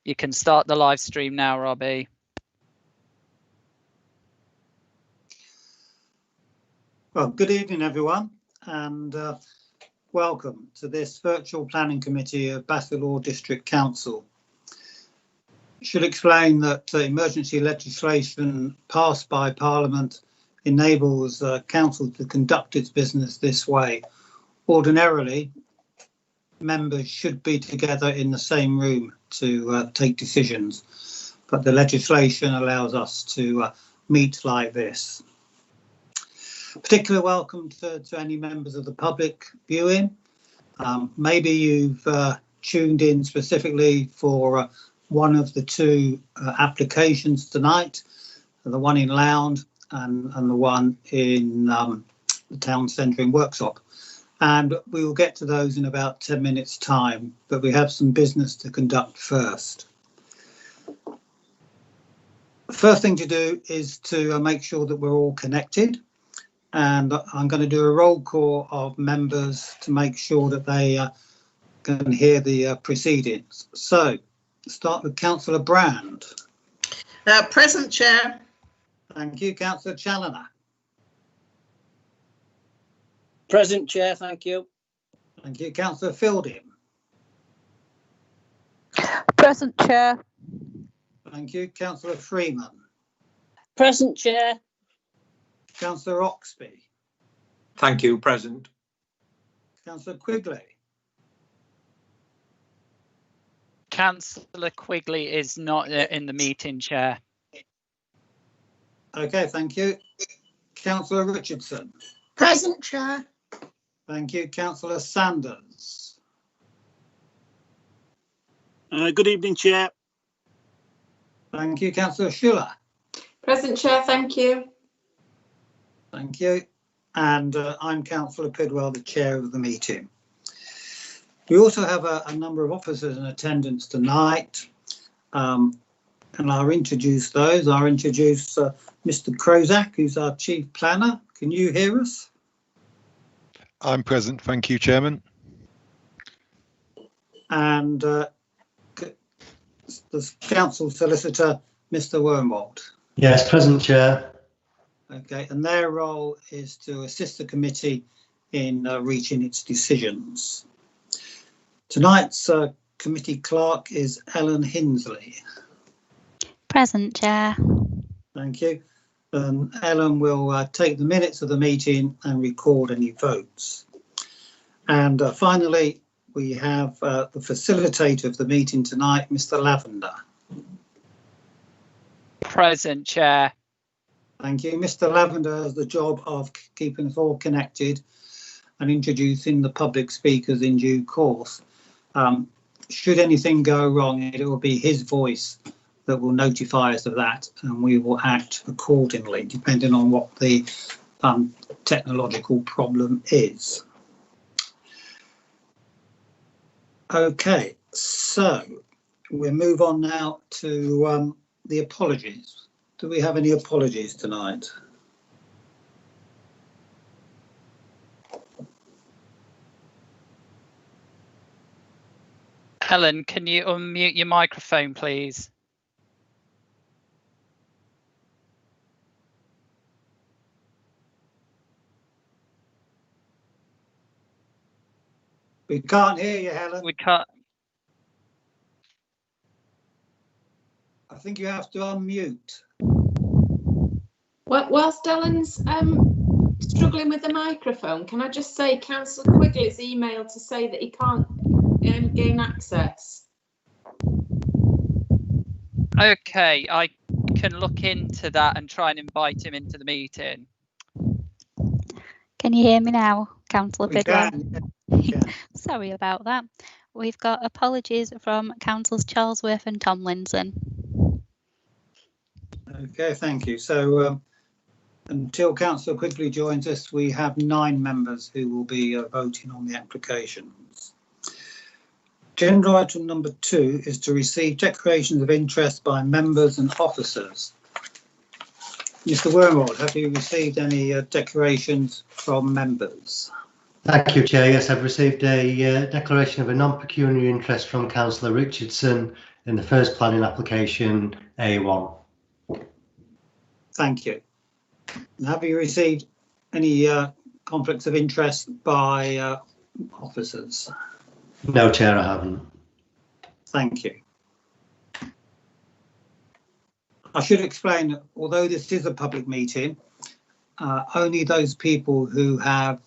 You can start the live stream now, Robbie. Well, good evening, everyone, and welcome to this virtual planning committee of Basildore District Council. I should explain that emergency legislation passed by Parliament enables Council to conduct its business this way. Ordinarily, members should be together in the same room to take decisions, but the legislation allows us to meet like this. Particular welcome to any members of the public viewing. Maybe you've tuned in specifically for one of the two applications tonight, the one in Lound and the one in the town centre in Worksop. And we will get to those in about 10 minutes time, but we have some business to conduct first. The first thing to do is to make sure that we're all connected. And I'm going to do a roll call of members to make sure that they can hear the proceedings. So, start with Councillor Brand. Present, Chair. Thank you. Councillor Challoner. Present, Chair, thank you. Thank you. Councillor Fielding. Present, Chair. Thank you. Councillor Freeman. Present, Chair. Councillor Oxby. Thank you, present. Councillor Quigley. Councillor Quigley is not in the meeting, Chair. Okay, thank you. Councillor Richardson. Present, Chair. Thank you. Councillor Sanders. Good evening, Chair. Thank you. Councillor Schuller. Present, Chair, thank you. Thank you. And I'm Councillor Pidwell, the chair of the meeting. We also have a number of officers in attendance tonight, and I'll introduce those. I'll introduce Mr. Krozak, who's our chief planner. Can you hear us? I'm present, thank you, Chairman. And the council solicitor, Mr. Wormwold. Yes, present, Chair. Okay, and their role is to assist the committee in reaching its decisions. Tonight's committee clerk is Ellen Hinsley. Present, Chair. Thank you. Ellen will take the minutes of the meeting and record any votes. And finally, we have the facilitator of the meeting tonight, Mr. Lavender. Present, Chair. Thank you. Mr. Lavender has the job of keeping us all connected and introducing the public speakers in due course. Should anything go wrong, it will be his voice that will notify us of that, and we will act accordingly, depending on what the technological problem is. Okay, so we'll move on now to the apologies. Do we have any apologies tonight? Helen, can you unmute your microphone, please? We can't hear you, Helen. We can't. I think you have to unmute. Well, whilst Ellen's struggling with the microphone, can I just say Councillor Quigley's emailed to say that he can't gain access. Okay, I can look into that and try and invite him into the meeting. Can you hear me now, Councillor Pidwell? Yeah. Sorry about that. We've got apologies from Councillors Charlesworth and Tomlinson. Okay, thank you. So until Councillor Quigley joins us, we have 9 members who will be voting on the applications. Agenda item number 2 is to receive declarations of interest by members and officers. Mr. Wormwold, have you received any declarations from members? Thank you, Chair. Yes, I've received a declaration of a non-pecuniary interest from Councillor Richardson in the first planning application A1. Thank you. Have you received any conflicts of interest by officers? No, Chair, I haven't. Thank you. I should explain that although this is a public meeting, only those people who have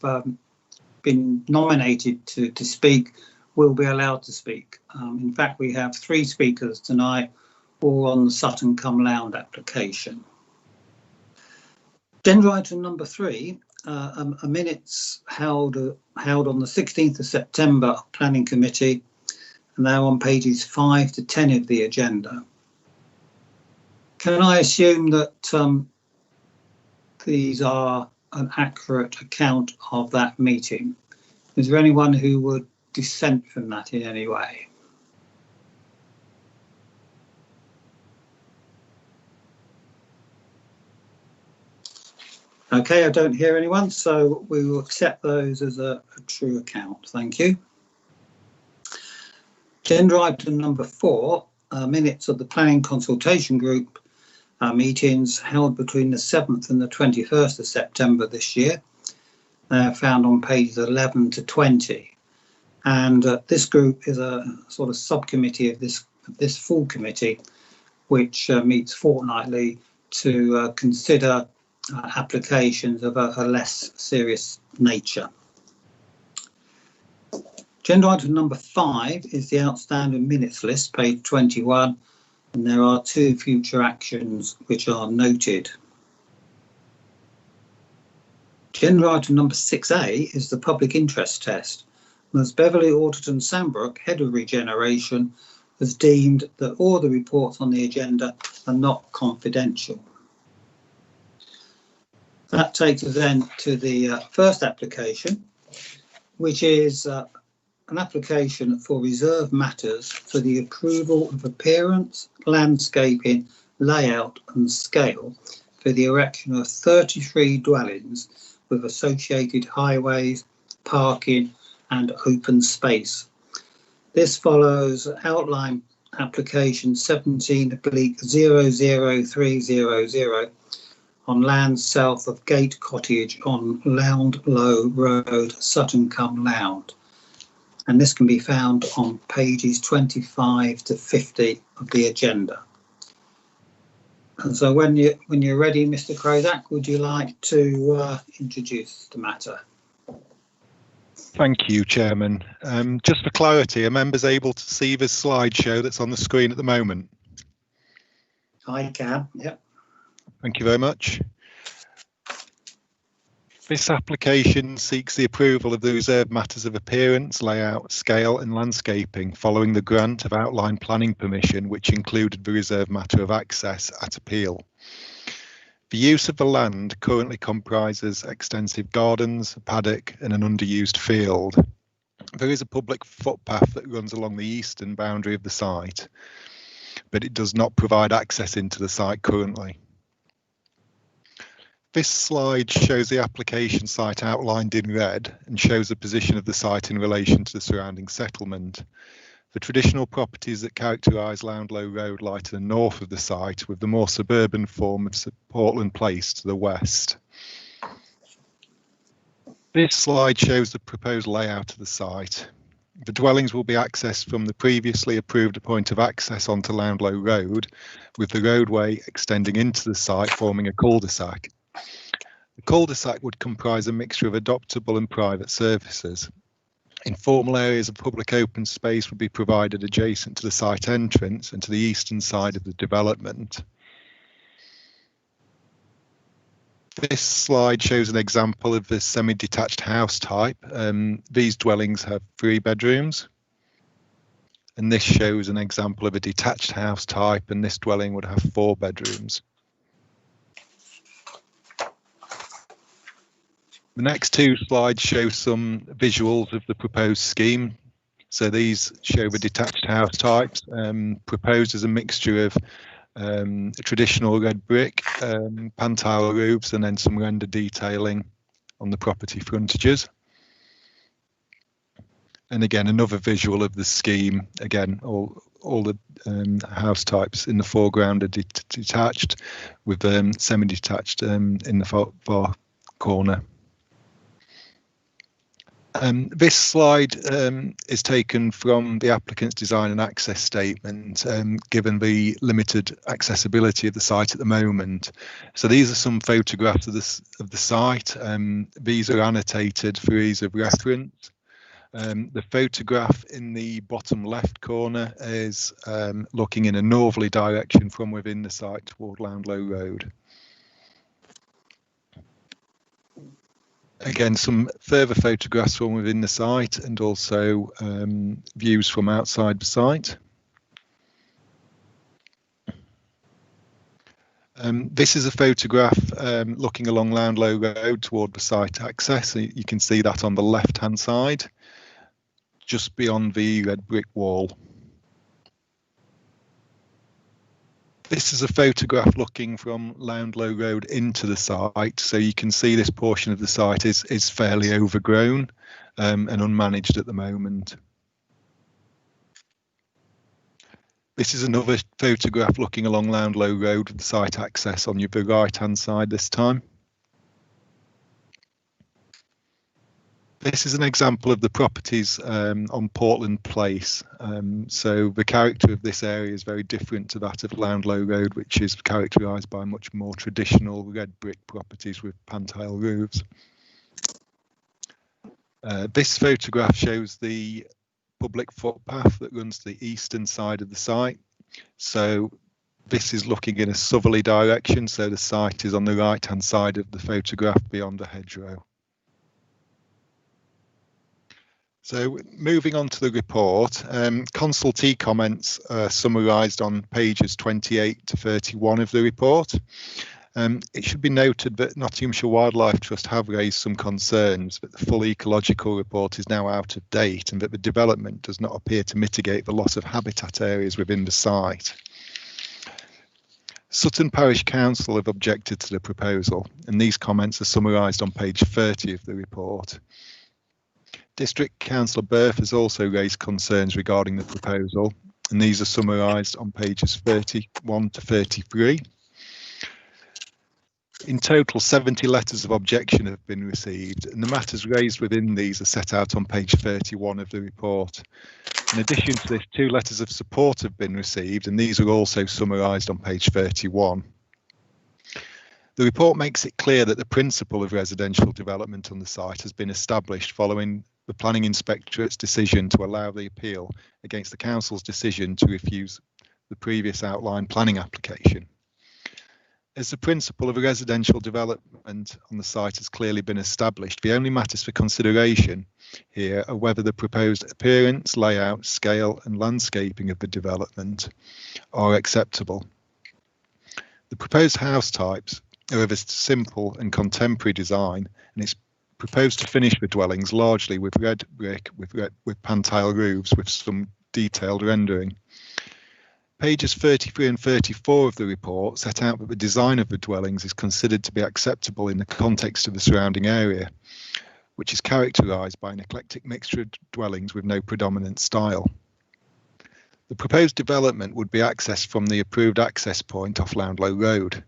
been nominated to speak will be allowed to speak. In fact, we have 3 speakers tonight, all on the Sutton cum Loud application. Agenda item number 3, minutes held on the 16th of September Planning Committee, and they're on pages 5 to 10 of the agenda. Can I assume that these are an accurate account of that meeting? Is there anyone who would dissent from that in any way? Okay, I don't hear anyone, so we will accept those as a true account. Thank you. Agenda item number 4, minutes of the Planning Consultation Group meetings held between the 7th and the 21st of September this year. They're found on pages 11 to 20. And this group is a sort of subcommittee of this full committee, which meets fortnightly to consider applications of a less serious nature. Agenda item number 5 is the outstanding minutes list, page 21, and there are 2 future actions which are noted. Agenda item number 6A is the public interest test. Ms Beverley Alderton Sandbrook, Head of Regeneration, has deemed that all the reports on the agenda are not confidential. That takes us then to the first application, which is an application for reserve matters for the approval of appearance, landscaping, layout and scale for the erection of 33 dwellings with associated highways, parking and open space. This follows outline application 17/00300 on land south of Gate Cottage on Loundlow Road, Sutton cum Loud. And this can be found on pages 25 to 50 of the agenda. And so when you're ready, Mr. Krozak, would you like to introduce the matter? Thank you, Chairman. Just for clarity, are members able to see this slideshow that's on the screen at the moment? I can, yep. Thank you very much. This application seeks the approval of the reserved matters of appearance, layout, scale and landscaping following the grant of outline planning permission, which included the reserved matter of access at appeal. The use of the land currently comprises extensive gardens, a paddock and an underused field. There is a public footpath that runs along the eastern boundary of the site, but it does not provide access into the site currently. This slide shows the application site outlined in red and shows the position of the site in relation to the surrounding settlement. The traditional properties that characterise Loundlow Road lie to the north of the site, with the more suburban form of Portland Place to the west. This slide shows the proposed layout of the site. The dwellings will be accessed from the previously approved point of access onto Loundlow Road, with the roadway extending into the site forming a cul-de-sac. The cul-de-sac would comprise a mixture of adoptable and private services. Informal areas of public open space would be provided adjacent to the site entrance and to the eastern side of the development. This slide shows an example of the semi-detached house type. These dwellings have 3 bedrooms. And this shows an example of a detached house type, and this dwelling would have 4 bedrooms. The next 2 slides show some visuals of the proposed scheme. So these show the detached house types, proposed as a mixture of traditional red brick, pan tile roofs, and then some render detailing on the property frontages. And again, another visual of the scheme. Again, all the house types in the foreground are detached, with semi-detached in the far corner. This slide is taken from the applicant's design and access statement, given the limited accessibility of the site at the moment. So these are some photographs of the site. These are annotated for ease of reference. The photograph in the bottom left corner is looking in a northerly direction from within the site toward Loundlow Road. Again, some further photographs from within the site and also views from outside the site. This is a photograph looking along Loundlow Road toward the site access. You can see that on the left-hand side, just beyond the red brick wall. This is a photograph looking from Loundlow Road into the site, so you can see this portion of the site is fairly overgrown and unmanaged at the moment. This is another photograph looking along Loundlow Road with the site access on the right-hand side this time. This is an example of the properties on Portland Place. So the character of this area is very different to that of Loundlow Road, which is characterised by much more traditional red brick properties with pan-tile roofs. This photograph shows the public footpath that runs to the eastern side of the site. So this is looking in a southerly direction, so the site is on the right-hand side of the photograph beyond a hedgerow. So moving on to the report, consultee comments are summarised on pages 28 to 31 of the report. It should be noted that Nottinghamshire Wildlife Trust have raised some concerns that the full ecological report is now out of date and that the development does not appear to mitigate the loss of habitat areas within the site. Sutton Parish Council have objected to the proposal, and these comments are summarised on page 30 of the report. District Councillor Berth has also raised concerns regarding the proposal, and these are summarised on pages 31 to 33. In total, 70 letters of objection have been received, and the matters raised within these are set out on page 31 of the report. In addition to this, 2 letters of support have been received, and these are also summarised on page 31. The report makes it clear that the principle of residential development on the site has been established following the Planning Inspectorate's decision to allow the appeal against the Council's decision to refuse the previous outline planning application. As the principle of residential development on the site has clearly been established, the only matters for consideration here are whether the proposed appearance, layout, scale and landscaping of the development are acceptable. The proposed house types are of a simple and contemporary design, and it's proposed to finish the dwellings largely with red brick with pan-tile roofs with some detailed rendering. Pages 33 and 34 of the report set out that the design of the dwellings is considered to be acceptable in the context of the surrounding area, which is characterised by an eclectic mixture of dwellings with no predominant style. The proposed development would be accessed from the approved access point off Loundlow Road.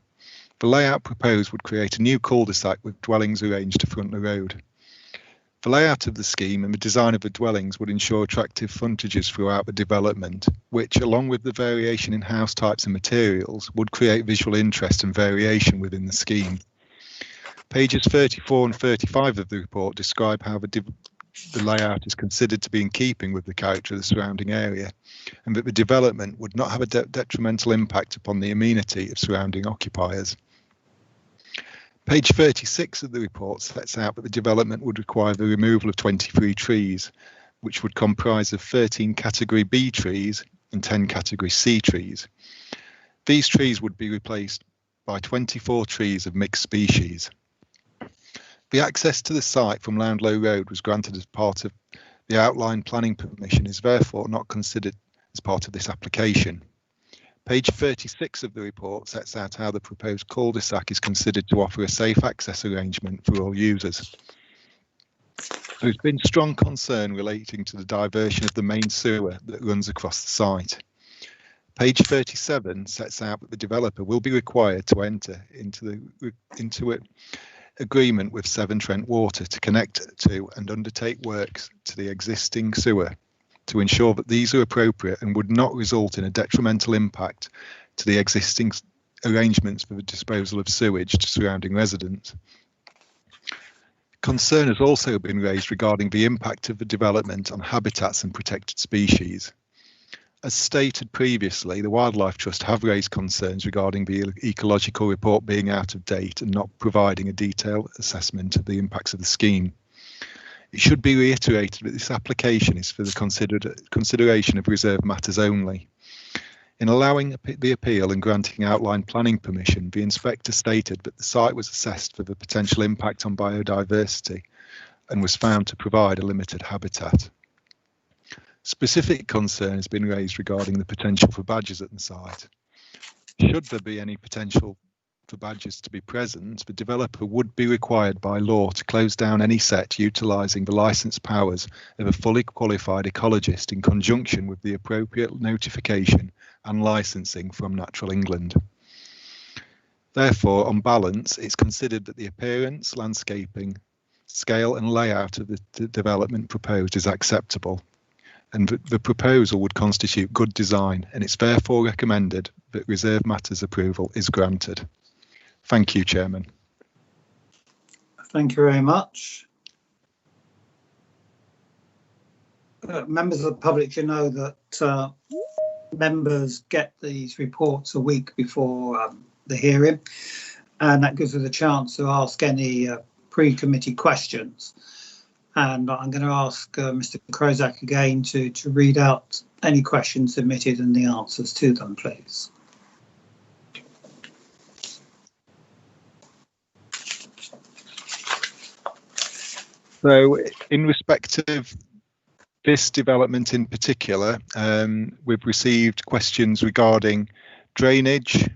The layout proposed would create a new cul-de-sac with dwellings arranged to front the road. The layout of the scheme and the design of the dwellings would ensure attractive frontages throughout the development, which, along with the variation in house types and materials, would create visual interest and variation within the scheme. Pages 34 and 35 of the report describe how the layout is considered to be in keeping with the character of the surrounding area, and that the development would not have a detrimental impact upon the amenity of surrounding occupiers. Page 36 of the report sets out that the development would require the removal of 23 trees, which would comprise of 13 Category B trees and 10 Category C trees. These trees would be replaced by 24 trees of mixed species. The access to the site from Loundlow Road was granted as part of the outline planning permission, is therefore not considered as part of this application. Page 36 of the report sets out how the proposed cul-de-sac is considered to offer a safe access arrangement for all users. There's been strong concern relating to the diversion of the main sewer that runs across the site. Page 37 sets out that the developer will be required to enter into an agreement with Severn Trent Water to connect to and undertake works to the existing sewer to ensure that these are appropriate and would not result in a detrimental impact to the existing arrangements for the disposal of sewage to surrounding residents. Concern has also been raised regarding the impact of the development on habitats and protected species. As stated previously, the Wildlife Trust have raised concerns regarding the ecological report being out of date and not providing a detailed assessment of the impacts of the scheme. It should be reiterated that this application is for the consideration of reserved matters only. In allowing the appeal and granting outline planning permission, the inspector stated that the site was assessed for the potential impact on biodiversity and was found to provide a limited habitat. Specific concern has been raised regarding the potential for badgers at the site. Should there be any potential for badgers to be present, the developer would be required by law to close down any set utilising the licensed powers of a fully qualified ecologist in conjunction with the appropriate notification and licensing from Natural England. Therefore, on balance, it's considered that the appearance, landscaping, scale and layout of the development proposed is acceptable, and the proposal would constitute good design, and it's therefore recommended that reserved matters approval is granted. Thank you, Chairman. Thank you very much. Members of the public should know that members get these reports a week before the hearing, and that gives us a chance to ask any pre-committee questions. And I'm going to ask Mr. Krozak again to read out any questions submitted and the answers to them, please. So, in respect of this development in particular, we've received questions regarding drainage,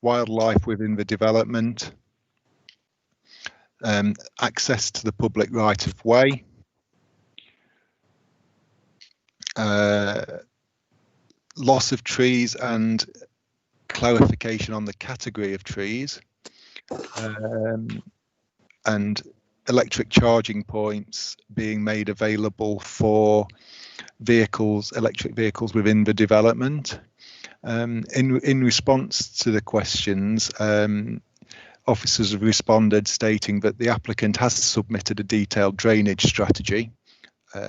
wildlife within the development, access to the public right of way, loss of trees and clarification on the category of trees, and electric charging points being made available for vehicles, electric vehicles within the development. In response to the questions, officers have responded stating that the applicant has submitted a detailed drainage strategy,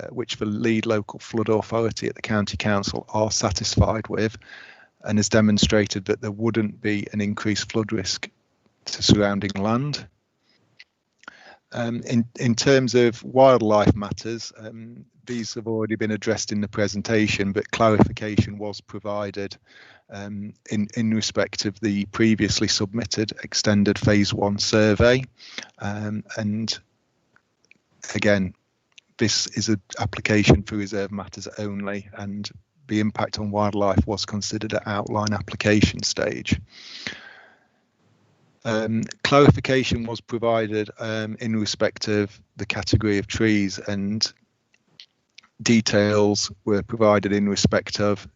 which the lead local flood authority at the County Council are satisfied with, and has demonstrated that there wouldn't be an increased flood risk to surrounding land. In terms of wildlife matters, these have already been addressed in the presentation, but clarification was provided in respect of the previously submitted extended phase 1 survey. And again, this is an application for reserve matters only, and the impact on wildlife was considered at outline application stage. Clarification was provided in respect of the category of trees, and details were provided in respect of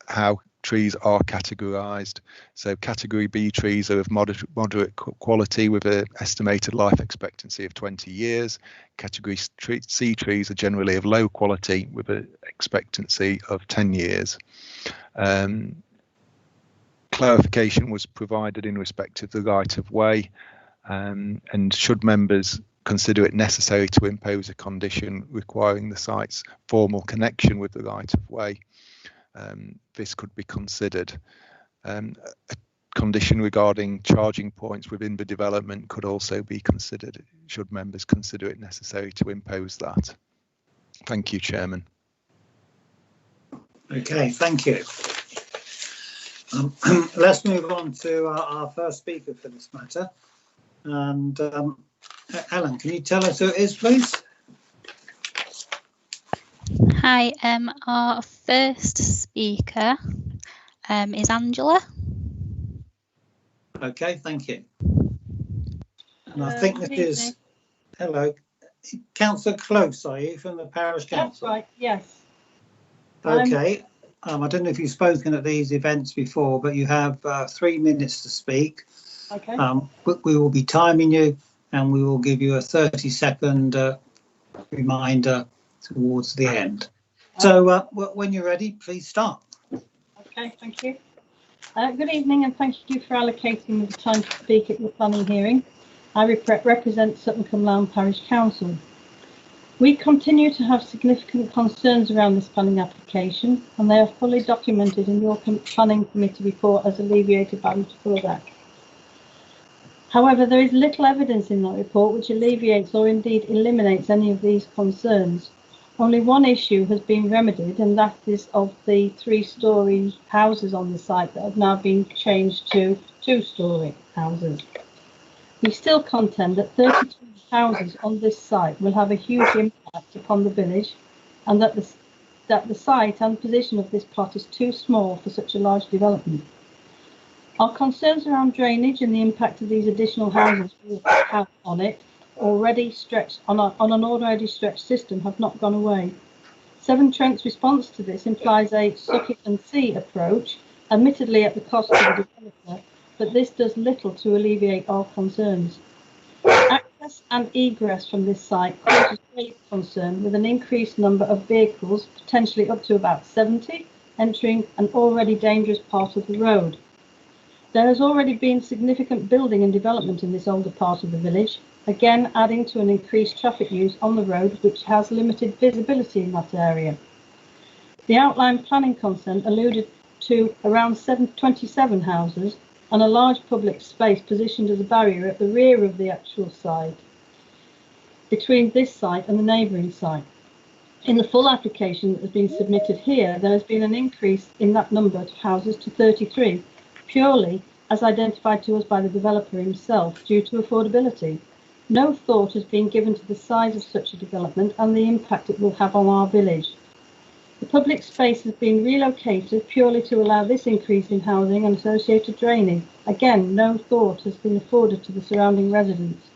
how trees are categorised. So category B trees are of moderate quality with an estimated life expectancy of 20 years. Category C trees are generally of low quality with an expectancy of 10 years. Clarification was provided in respect of the right of way, and should members consider it necessary to impose a condition requiring the site's formal connection with the right of way, this could be considered. A condition regarding charging points within the development could also be considered, should members consider it necessary to impose that. Thank you, Chairman. Okay, thank you. Let's move on to our first speaker for this matter. And Ellen, can you tell us who it is, please? Hi, our first speaker is Angela. Okay, thank you. And I think this is, hello, Councillor Close, are you, from the Parish Council? That's right, yes. Okay. I don't know if you've spoken at these events before, but you have 3 minutes to speak. Okay. We will be timing you, and we will give you a 30-second reminder towards the end. So when you're ready, please start. Okay, thank you. Good evening, and thank you for allocating me the time to speak at your planning hearing. I represent Sutton-cum-Lown Parish Council. We continue to have significant concerns around this planning application, and they are fully documented in your planning committee report as alleviated by Mr. Furdak. However, there is little evidence in that report which alleviates or indeed eliminates any of these concerns. Only one issue has been remedied, and that is of the 3-storey houses on the site that have now been changed to 2-storey houses. We still contend that 32 houses on this site will have a huge impact upon the village, and that the site and position of this plot is too small for such a large development. Our concerns around drainage and the impact of these additional houses will have on it already stretched on an already stretched system have not gone away. Severn Trent's response to this implies a suck it and see approach, admittedly at the cost of the developer, but this does little to alleviate our concerns. Access and egress from this site causes great concern, with an increased number of vehicles, potentially up to about 70, entering an already dangerous part of the road. There has already been significant building and development in this older part of the village, again adding to an increased traffic use on the road, which has limited visibility in that area. The outline planning consent alluded to around 27 houses and a large public space positioned as a barrier at the rear of the actual site, between this site and the neighbouring site. In the full application that has been submitted here, there has been an increase in that number of houses to 33, purely as identified to us by the developer himself due to affordability. No thought has been given to the size of such a development and the impact it will have on our village. The public space has been relocated purely to allow this increase in housing and associated draining. Again, no thought has been afforded to the surrounding residents.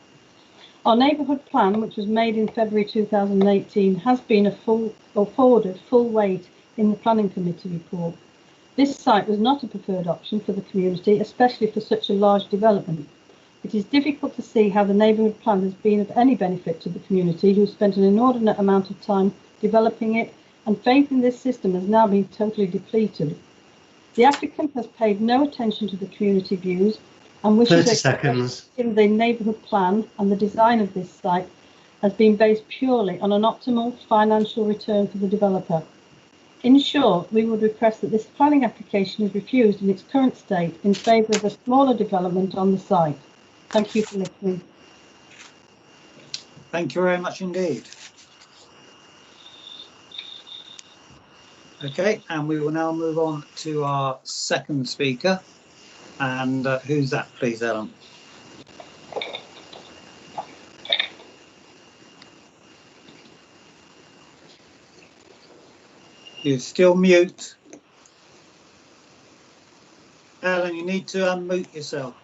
Our neighbourhood plan, which was made in February 2018, has been afforded full weight in the planning committee report. This site was not a preferred option for the community, especially for such a large development. It is difficult to see how the neighbourhood plan has been of any benefit to the community, who spent an inordinate amount of time developing it, and faith in this system has now been totally depleted. The applicant has paid no attention to the community views and wishes 30 seconds. In the neighbourhood plan, and the design of this site has been based purely on an optimal financial return for the developer. In short, we would request that this planning application is refused in its current state in favour of a smaller development on the site. Thank you for listening. Thank you very much indeed. Okay, and we will now move on to our second speaker. And who's that, please, Ellen? You're still mute. Ellen, you need to unmute yourself.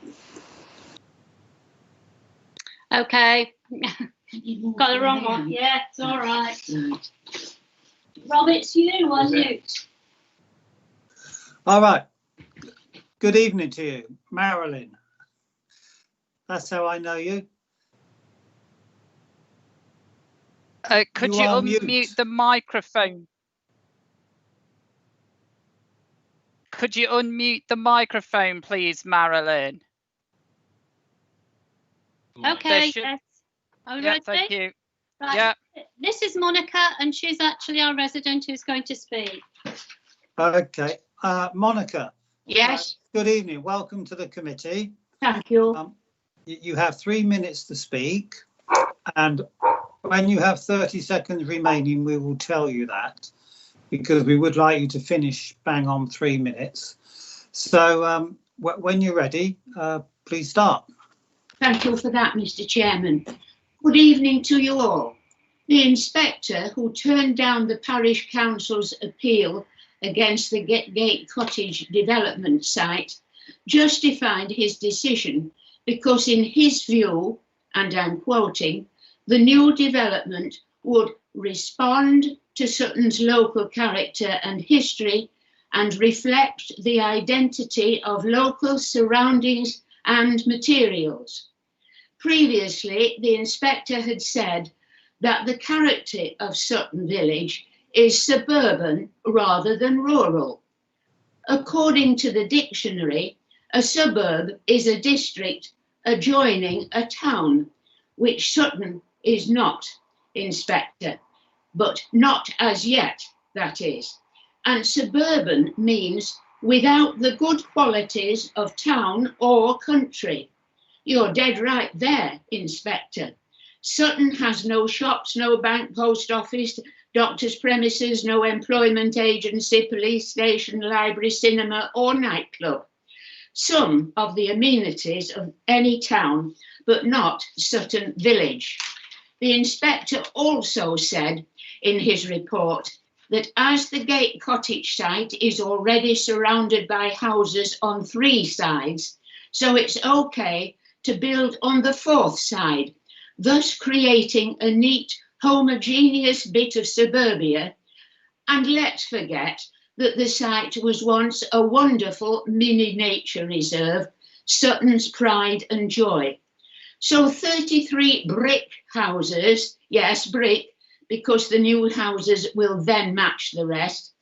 Okay. Got the wrong one. Yeah, it's all right. Rob, it's you, unmute. All right. Good evening to you, Marilyn. That's how I know you. Could you unmute the microphone? Could you unmute the microphone, please, Marilyn? Okay, yes. Are we ready? Thank you. Right. Yeah. This is Monica, and she's actually our resident who's going to speak. Okay. Monica. Yes. Good evening. Welcome to the committee. Thank you. You have 3 minutes to speak, and when you have 30 seconds remaining, we will tell you that, because we would like you to finish bang on 3 minutes. So when you're ready, please start. Thank you for that, Mr. Chairman. Good evening to you all. The inspector who turned down the parish council's appeal against the Gate Cottage development site justified his decision because in his view, and I'm quoting, the new development would respond to Sutton's local character and history and reflect the identity of local surroundings and materials. Previously, the inspector had said that the character of Sutton Village is suburban rather than rural. According to the dictionary, a suburb is a district adjoining a town, which Sutton is not, Inspector, but not as yet, that is. And suburban means without the good qualities of town or country. You're dead right there, Inspector. Sutton has no shops, no bank, post office, doctor's premises, no employment agency, police station, library, cinema or nightclub. Some of the amenities of any town, but not Sutton Village. The inspector also said in his report that as the Gate Cottage site is already surrounded by houses on 3 sides, so it's okay to build on the 4th side, thus creating a neat, homogeneous bit of suburbia. And let's forget that the site was once a wonderful mini nature reserve, Sutton's pride and joy. So 33 brick houses, yes, brick, because the new houses will then match the rest,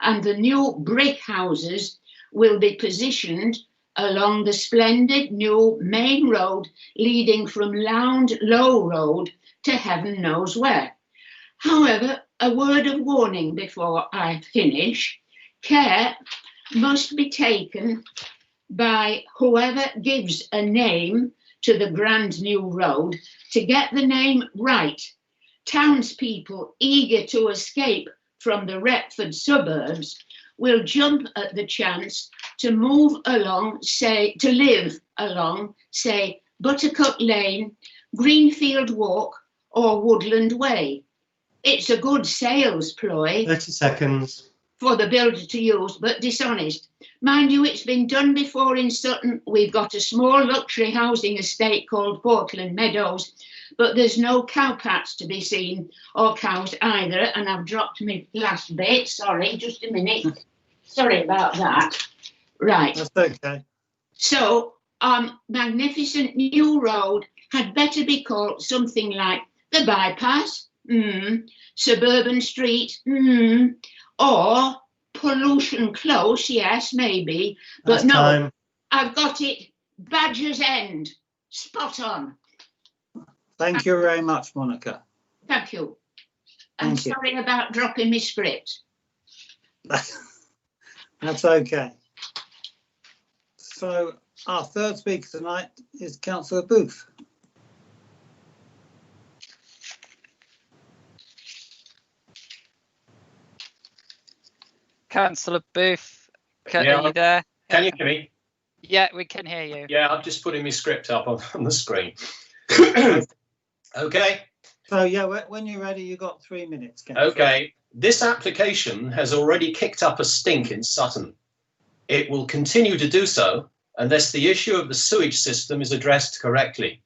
and the new brick houses will be positioned along the splendid new main road leading from Lound Low Road to heaven knows where. However, a word of warning before I finish. Care must be taken by whoever gives a name to the grand new road to get the name right. Townspeople eager to escape from the Retford suburbs will jump at the chance to move along, to live along, say, Buttercup Lane, Greenfield Walk or Woodland Way. It's a good sales ploy. 30 seconds. For the builder to use, but dishonest. Mind you, it's been done before in Sutton. We've got a small luxury housing estate called Portland Meadows, but there's no cowpats to be seen, or cows either, and I've dropped my last bit. Sorry, just a minute. Sorry about that. Right. That's okay. So, magnificent new road had better be called something like the Bypass, Suburban Street, or Pollution Close, yes, maybe, but That's no, time. I've got it, Badger's End, spot on. Thank you very much, Monica. Thank you. I'm Thank you. sorry about dropping my script. That's okay. So our third speaker tonight is Councillor Booth. Councillor Booth, are Yeah. you there? Can you hear me? Yeah, we can hear you. Yeah, I'm just putting my script up on the screen. Okay. So yeah, when you're ready, you've got 3 minutes. Okay. This application has already kicked up a stink in Sutton. It will continue to do so unless the issue of the sewage system is addressed correctly.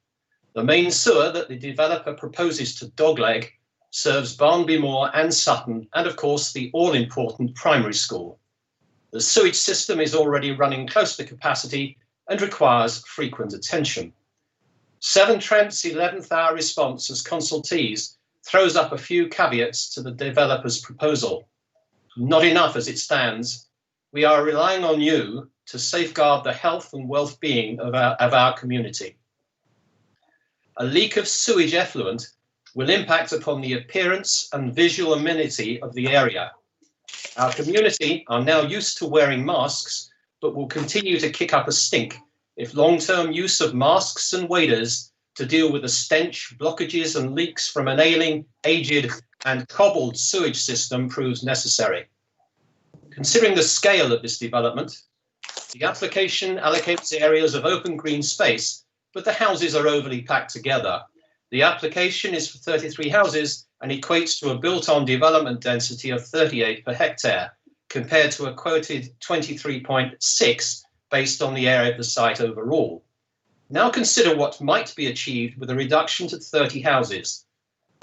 The main sewer that the developer proposes to dogleg serves Barnby Moor and Sutton, and of course the all-important primary school. The sewage system is already running close to capacity and requires frequent attention. Severn Trent's 11th hour response as consultees throws up a few caveats to the developer's proposal. Not enough as it stands. We are relying on you to safeguard the health and well-being of our community. A leak of sewage effluent will impact upon the appearance and visual amenity of the area. Our community are now used to wearing masks, but will continue to kick up a stink if long-term use of masks and waders to deal with the stench, blockages and leaks from an ailing, aged and cobbled sewage system proves necessary. Considering the scale of this development, the application allocates areas of open green space, but the houses are overly packed together. The application is for 33 houses and equates to a built-on development density of 38 per hectare, compared to a quoted 23.6 based on the area of the site overall. Now consider what might be achieved with a reduction to 30 houses,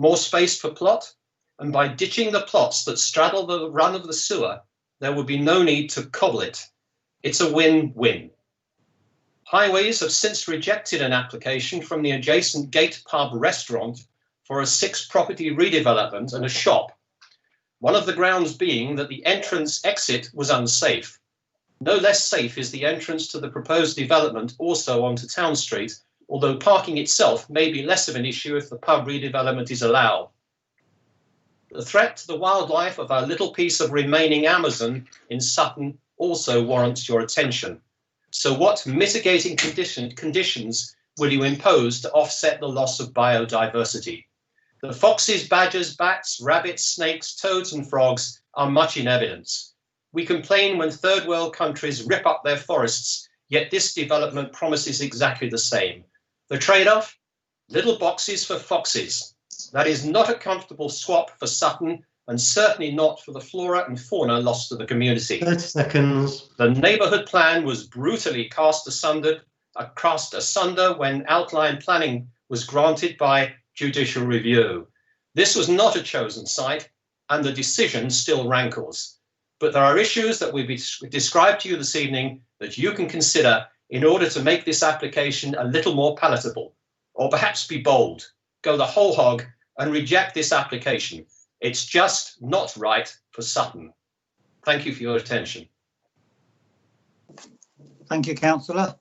more space per plot, and by ditching the plots that straddle the run of the sewer, there would be no need to cobble it. It's a win-win. Highways have since rejected an application from the adjacent Gate Pub restaurant for a 6-property redevelopment and a shop. One of the grounds being that the entrance exit was unsafe. No less safe is the entrance to the proposed development also onto Town Street, although parking itself may be less of an issue if the pub redevelopment is allowed. The threat to the wildlife of our little piece of remaining Amazon in Sutton also warrants your attention. So what mitigating conditions will you impose to offset the loss of biodiversity? The foxes, badgers, bats, rabbits, snakes, toads and frogs are much in evidence. We complain when third world countries rip up their forests, yet this development promises exactly the same. The trade-off? Little boxes for foxes. That is not a comfortable swap for Sutton and certainly not for the flora and fauna lost to the community. 30 seconds. The neighbourhood plan was brutally cast asunder when outline planning was granted by judicial review. This was not a chosen site and the decision still rankles. But there are issues that will be described to you this evening that you can consider in order to make this application a little more palatable, or perhaps be bold, go the whole hog and reject this application. It's just not right for Sutton. Thank you for your attention. Thank you, Councillor.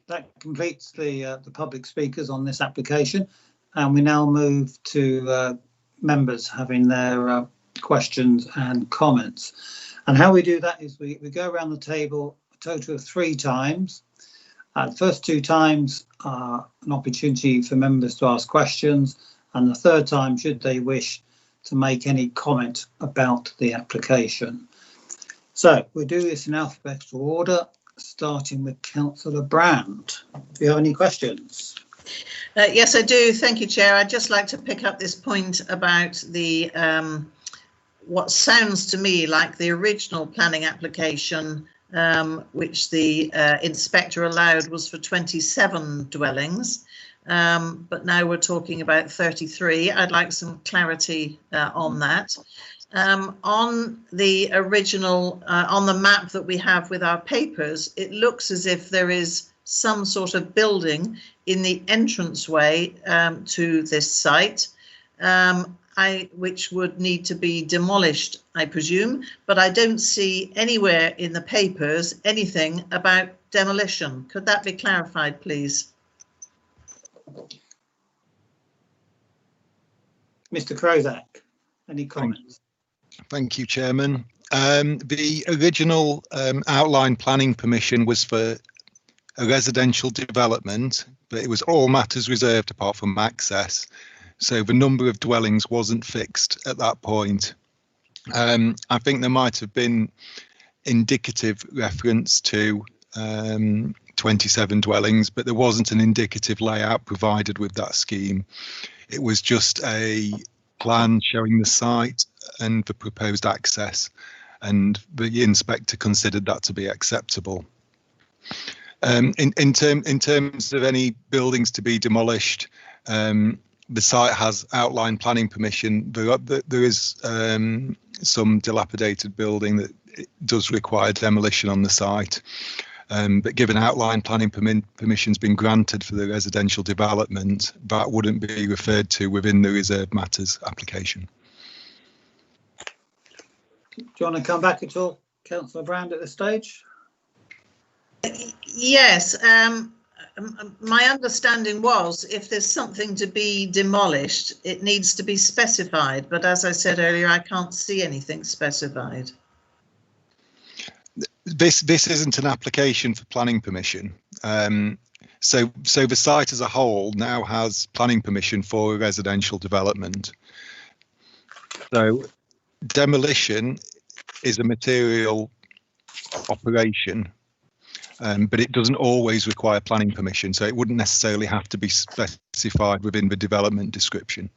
That completes the public speakers on this application, and we now move to members having their questions and comments. And how we do that is we go around the table a total of 3 times. The first 2 times are an opportunity for members to ask questions, and the third time, should they wish to make any comment about the application. So we'll do this in alphabetical order, starting with Councillor Brand. Do you have any questions? Yes, I do. Thank you, Chair. I'd just like to pick up this point about the what sounds to me like the original planning application, which the inspector allowed was for 27 dwellings, but now we're talking about 33. I'd like some clarity on that. On the original, on the map that we have with our papers, it looks as if there is some sort of building in the entranceway to this site, which would need to be demolished, I presume, but I don't see anywhere in the papers anything about demolition. Could that be clarified, please? Mr. Krozak, any comments? Thank you, Chairman. The original outline planning permission was for a residential development, but it was all matters reserved apart from access. So the number of dwellings wasn't fixed at that point. I think there might have been indicative reference to 27 dwellings, but there wasn't an indicative layout provided with that scheme. It was just a plan showing the site and the proposed access, and the inspector considered that to be acceptable. In terms of any buildings to be demolished, the site has outline planning permission. There is some dilapidated building that does require demolition on the site, but given outline planning permission's been granted for the residential development, that wouldn't be referred to within the reserved matters application. Do you want to come back at all, Councillor Brand, at this stage? Yes, my understanding was if there's something to be demolished, it needs to be specified. But as I said earlier, I can't see anything specified. This isn't an application for planning permission. So the site as a whole now has planning permission for a residential development. So demolition is a material operation, but it doesn't always require planning permission, so it wouldn't necessarily have to be specified within the development description.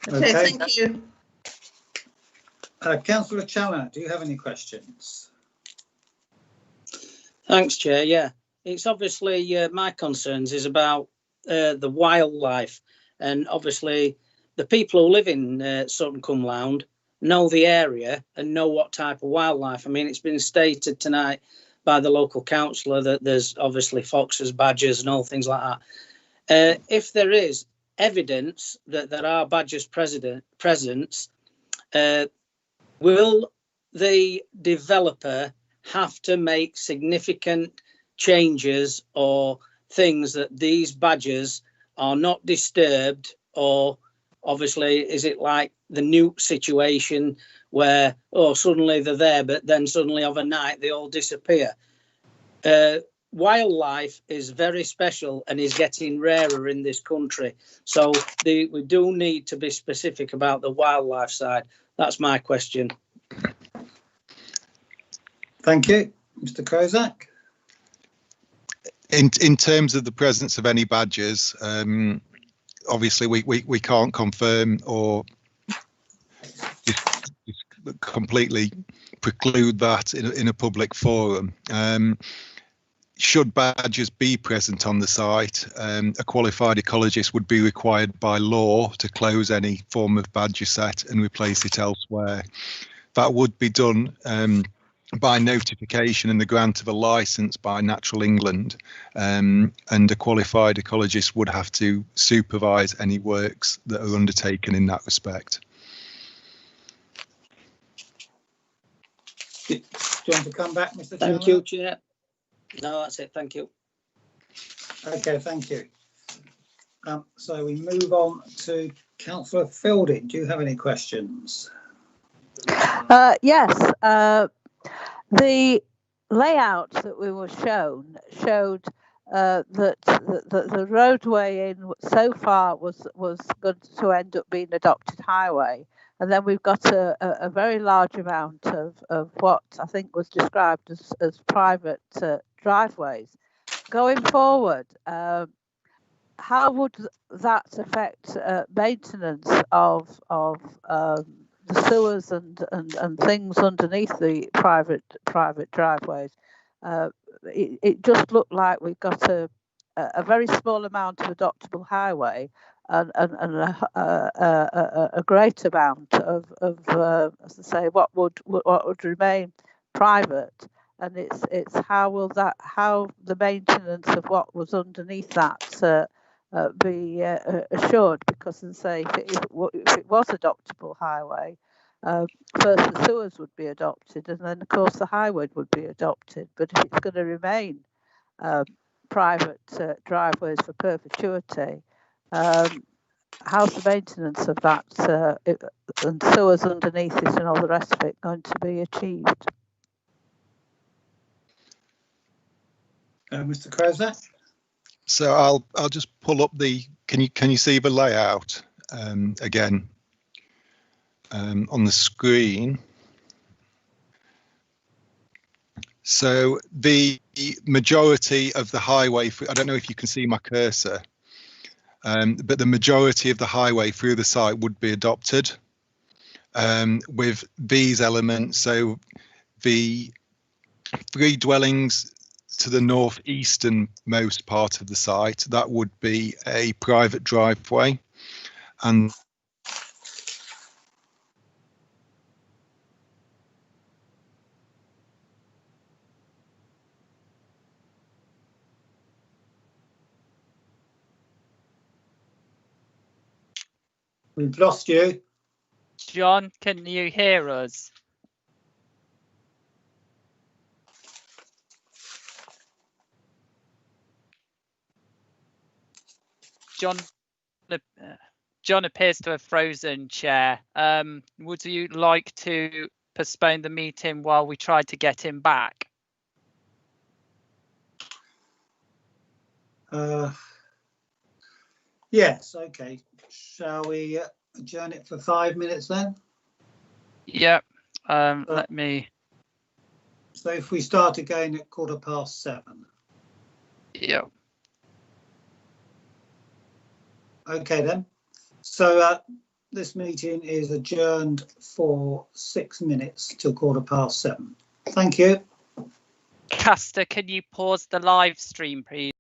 Okay, thank you. Councillor Challoner, do you have any questions? Thanks, Chair. Yeah, it's obviously my concerns is about the wildlife, and obviously the people who live in Sutton Cumlound know the area and know what type of wildlife. I mean, it's been stated tonight by the local councillor that there's obviously foxes, badgers and all things like that. If there is evidence that there are badgers presence, will the developer have to make significant changes or things that these badgers are not disturbed? Or obviously, is it like the newt situation where, oh, suddenly they're there, but then suddenly overnight they all disappear? Wildlife is very special and is getting rarer in this country. So we do need to be specific about the wildlife side. That's my question. Thank you. Mr. Kozak? In terms of the presence of any badgers, obviously we can't confirm or just completely preclude that in a public forum. Should badgers be present on the site, a qualified ecologist would be required by law to close any form of badger set and replace it elsewhere. That would be done by notification and the grant of a licence by Natural England, and a qualified ecologist would have to supervise any works that are undertaken in that respect. Do you want to come back, Mr. Thank you, Chair. No, that's it. Thank you. Okay, thank you. So we move on to Councillor Fielding. Do you have any questions? Yes. The layout that we were shown showed that the roadway in so far was going to end up being adopted highway, and then we've got a very large amount of what I think was described as private driveways. Going forward, how would that affect maintenance of the sewers and things underneath the private driveways? It just looked like we've got a very small amount of adoptable highway and a great amount of as I say, what would remain private. And it's how the maintenance of what was underneath that be assured, because as I say, if it was adoptable highway, first the sewers would be adopted, and then of course the highway would be adopted. But if it's going to remain private driveways for perpetuity, how's the maintenance of that and sewers underneath it and all the rest of it going to be achieved? Mr. Kozak? So I'll just pull up the. Can you see the layout again on the screen? So the majority of the highway, I don't know if you can see my cursor, but the majority of the highway through the site would be adopted with these elements. So the 3 dwellings to the northeasternmost part of the site, that would be a private driveway, and we've lost you. John, can you hear us? John appears to have frozen, Chair. Would you like to postpone the meeting while we try to get him back? Yes, okay. Shall we adjourn it for 5 minutes then? Yep. Let me. So if we start again at 7:15. Yep. Okay then. So this meeting is adjourned for 6 minutes till 7:15. Thank you. Caster, can you pause the live stream, please?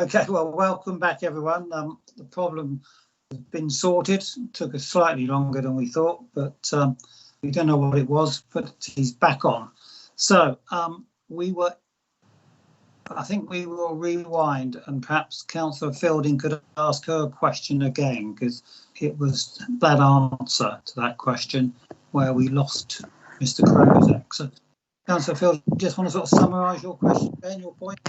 Okay, well, welcome back, everyone. The problem has been sorted. It took us slightly longer than we thought, but we don't know what it was, but he's back on. So I think we will rewind, and perhaps Councillor Fielding could ask her question again, because it was that answer to that question where we lost Mr. Krozak. So, Councillor Fielding, just want to sort of summarise your question again, your point?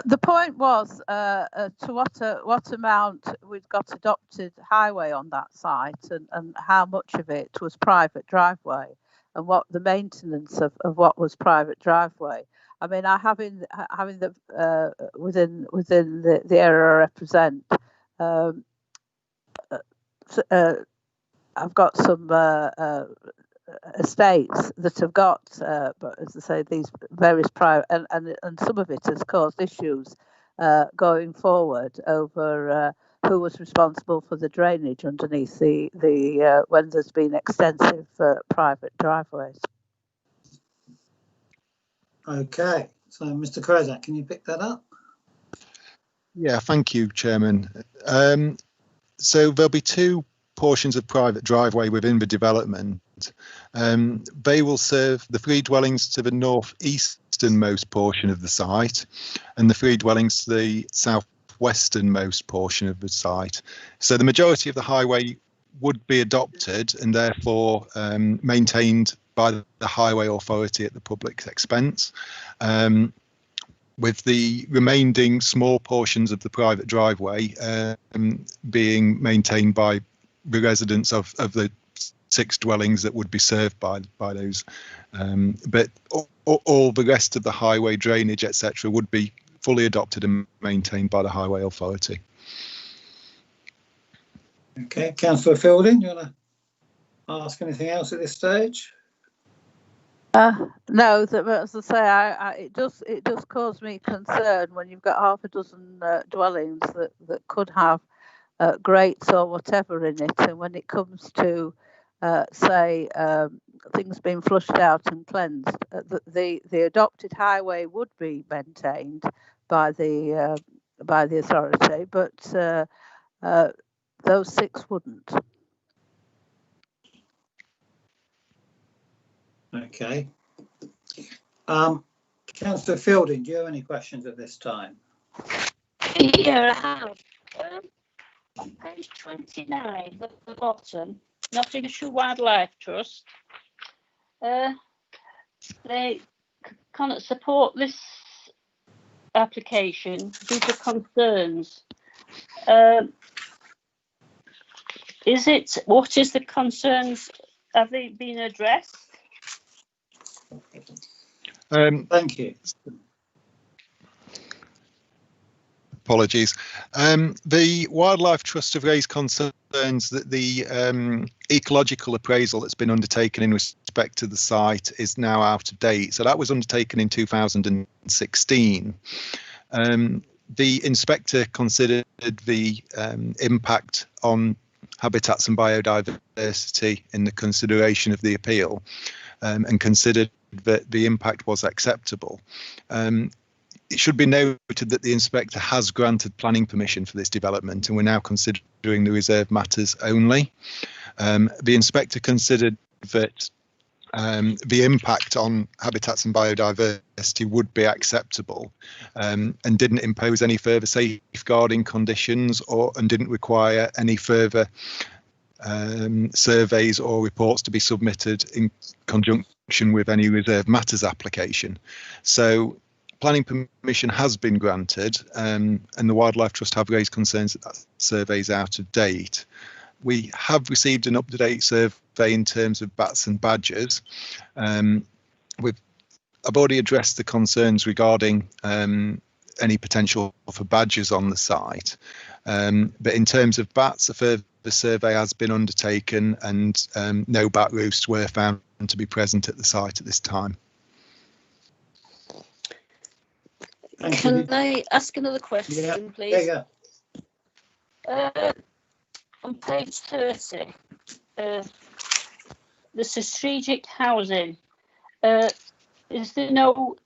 The point was to what amount we'd got adopted highway on that site, and how much of it was private driveway, and what the maintenance of what was private driveway. I mean, having the within the area I represent, I've got some estates that have got, but as I say, these various private, and some of it has caused issues going forward over who was responsible for the drainage underneath the when there's been extensive private driveways. Okay, so Mr. Krozak, can you pick that up? Yeah, thank you, Chairman. So there'll be two portions of private driveway within the development. They will serve the 3 dwellings to the northeasternmost portion of the site, and the 3 dwellings to the southwesternmost portion of the site. So the majority of the highway would be adopted and therefore maintained by the highway authority at the public's expense, with the remaining small portions of the private driveway being maintained by the residents of the 6 dwellings that would be served by those. But all the rest of the highway drainage, etc., would be fully adopted and maintained by the highway authority. Okay, Councillor Fielding, do you want to ask anything else at this stage? No, but as I say, it does cause me concern when you've got half a dozen dwellings that could have grates or whatever in it, and when it comes to say things being flushed out and cleansed, the adopted highway would be maintained by the authority, but those 6 wouldn't. Okay. Councillor Fielding, do you have any questions at this time? Yeah, I have. On page 29 at the bottom, Nottinghamshire Wildlife Trust, they cannot support this application due to concerns. What is the concerns? Have they been addressed? Thank you. Apologies. The Wildlife Trust have raised concerns that the ecological appraisal that's been undertaken in respect to the site is now out of date. So that was undertaken in 2016. The inspector considered the impact on habitats and biodiversity in the consideration of the appeal, and considered that the impact was acceptable. It should be noted that the inspector has granted planning permission for this development, and we're now considering the reserved matters only. The inspector considered that the impact on habitats and biodiversity would be acceptable, and didn't impose any further safeguarding conditions and didn't require any further surveys or reports to be submitted in conjunction with any reserved matters application. So planning permission has been granted, and the Wildlife Trust have raised concerns that survey is out of date. We have received an up-to-date survey in terms of bats and badgers. I've already addressed the concerns regarding any potential for badgers on the site, but in terms of bats, a further survey has been undertaken, and no bat roosts were found to be present at the site at this time. Can I ask another question, please? Yeah. On page 30, the strategic housing, is there no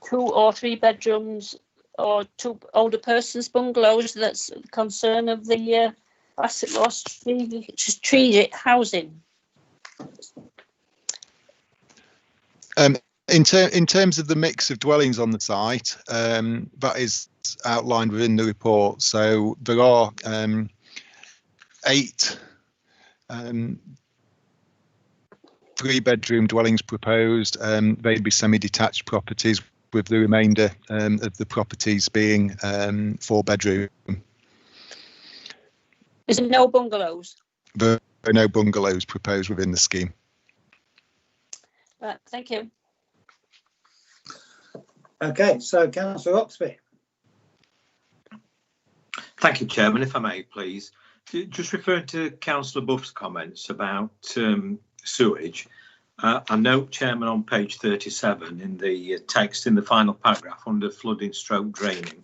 2 or 3 bedrooms or two older persons bungalows. That's the concern of the Bassett Law Strategic Housing. In terms of the mix of dwellings on the site, that is outlined within the report. So there are 8 3-bedroom dwellings proposed. They'd be semi-detached properties, with the remainder of the properties being 4-bedroom. Is there no bungalows? There are no bungalows proposed within the scheme. Right, thank you. Okay, so Councillor Oxby. Thank you, Chairman. If I may, please. Just referring to Councillor Buff's comments about sewage, I note, Chairman, on page 37 in the text in the final paragraph under flooding stroke draining,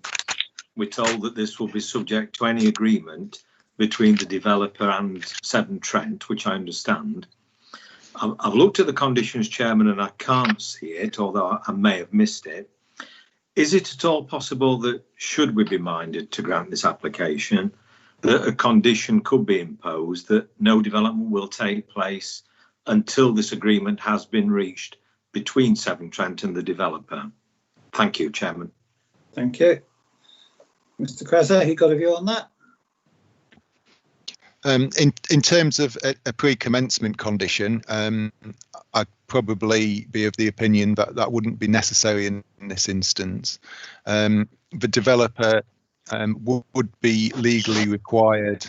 we're told that this will be subject to any agreement between the developer and Severn Trent, which I understand. I've looked at the conditions, Chairman, and I can't see it, although I may have missed it. Is it at all possible that, should we be minded to grant this application, that a condition could be imposed that no development will take place until this agreement has been reached between Severn Trent and the developer? Thank you, Chairman. Thank you. Mr. Cressy, you got a view on that? In terms of a pre-commencement condition, I'd probably be of the opinion that that wouldn't be necessary in this instance. The developer would be legally required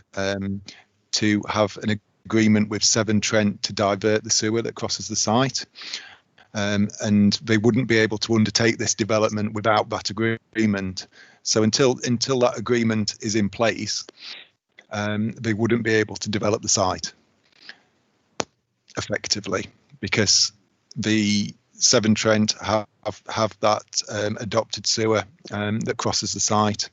to have an agreement with Severn Trent to divert the sewer that crosses the site, and they wouldn't be able to undertake this development without that agreement. So until that agreement is in place, they wouldn't be able to develop the site effectively, because the Severn Trent have that adopted sewer that crosses the site,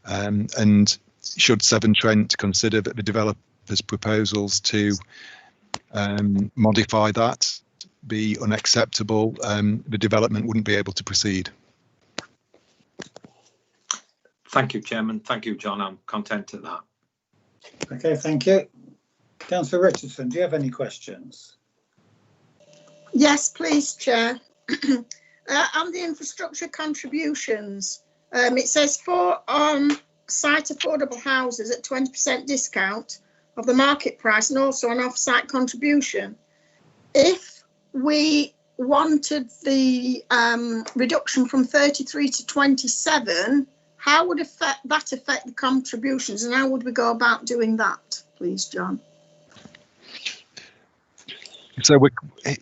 and should Severn Trent consider that the developer's proposals to modify that be unacceptable, the development wouldn't be able to proceed. Thank you, Chairman. Thank you, John. I'm content at that. Okay, thank you. Councillor Richardson, do you have any questions? Yes, please, Chair. On the infrastructure contributions, it says for site affordable houses at 20% discount of the market price and also an off-site contribution. If we wanted the reduction from 33 to 27, how would that affect the contributions, and how would we go about doing that, please, John? So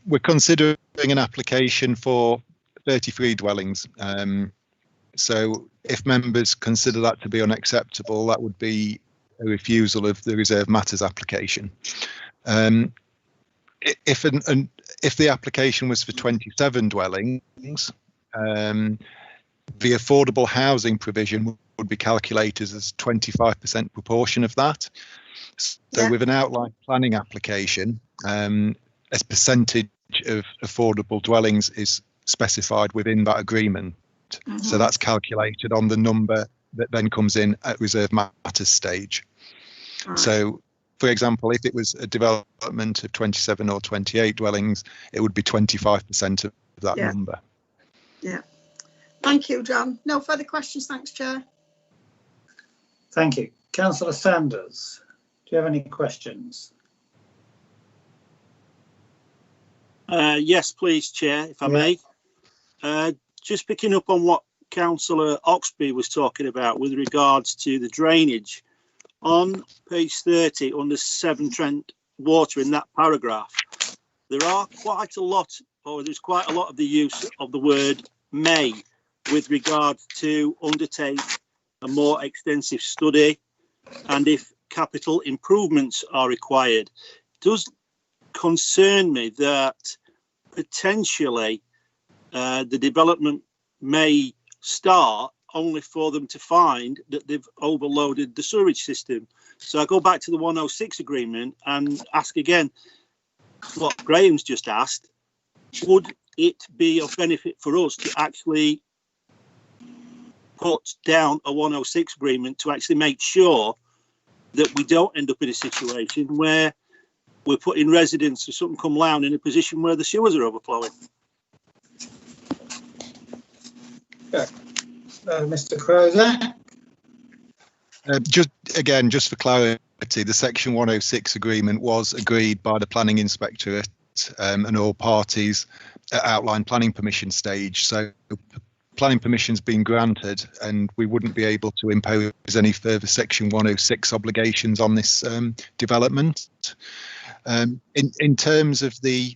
we're considering an application for 33 dwellings. So if members consider that to be unacceptable, that would be a refusal of the reserved matters application. If the application was for 27 dwellings, the affordable housing provision would be calculated as 25% proportion of that. So with an outline planning application, a percentage of affordable dwellings is specified within that agreement. So that's calculated on the number that then comes in at reserved matters stage. So, for example, if it was a development of 27 or 28 dwellings, it would be 25% of that number. Yeah. Thank you, John. No further questions, thanks, Chair. Thank you. Councillor Sanders, do you have any questions? Yes, please, Chair, if I may. Just picking up on what Councillor Oxby was talking about with regards to the drainage. On page 30, under Severn Trent Water, in that paragraph, there are quite a lot, or there's quite a lot of the use of the word may with regard to undertake a more extensive study and if capital improvements are required. It does concern me that potentially the development may start only for them to find that they've overloaded the sewerage system. So I go back to the 106 agreement and ask again what Graham's just asked. Would it be of benefit for us to actually put down a 106 agreement to actually make sure that we don't end up in a situation where we're putting residents of Sutton Come Lown in a position where the sewers are overflowing. Mr. Crozat? Just for clarity, the Section 106 agreement was agreed by the Planning Inspectorate and all parties at outline planning permission stage. So planning permission's been granted, and we wouldn't be able to impose any further Section 106 obligations on this development. In terms of the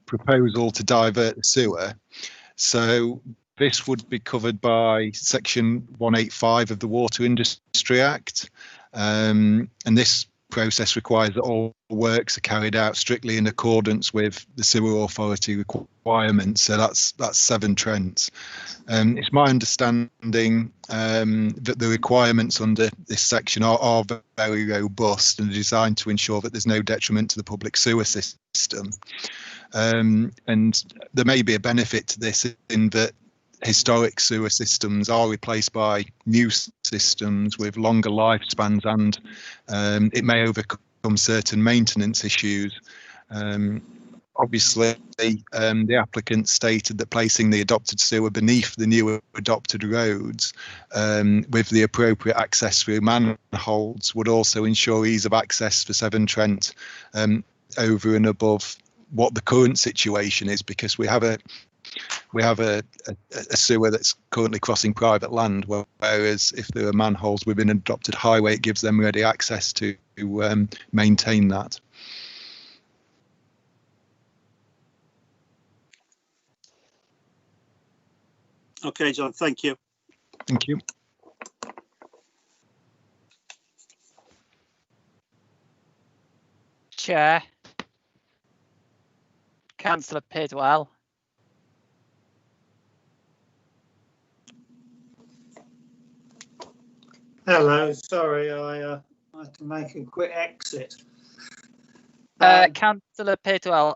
proposal to divert the sewer, so this would be covered by Section 185 of the Water Industry Act, and this process requires that all works are carried out strictly in accordance with the Sewer Authority requirements. So that's Severn Trent. It's my understanding that the requirements under this section are very robust and are designed to ensure that there's no detriment to the public sewer system. And there may be a benefit to this in that historic sewer systems are replaced by new systems with longer lifespans, and it may overcome certain maintenance issues. Obviously, the applicant stated that placing the adopted sewer beneath the new adopted roads with the appropriate access through manholes would also ensure ease of access for Severn Trent over and above what the current situation is, because we have a sewer that's currently crossing private land, whereas if there are manholes within an adopted highway, it gives them ready access to maintain that. Okay, John, thank you. Thank you. Chair. Councillor Pidwell. Hello, sorry, I had to make a quick exit. Councillor Pidwell,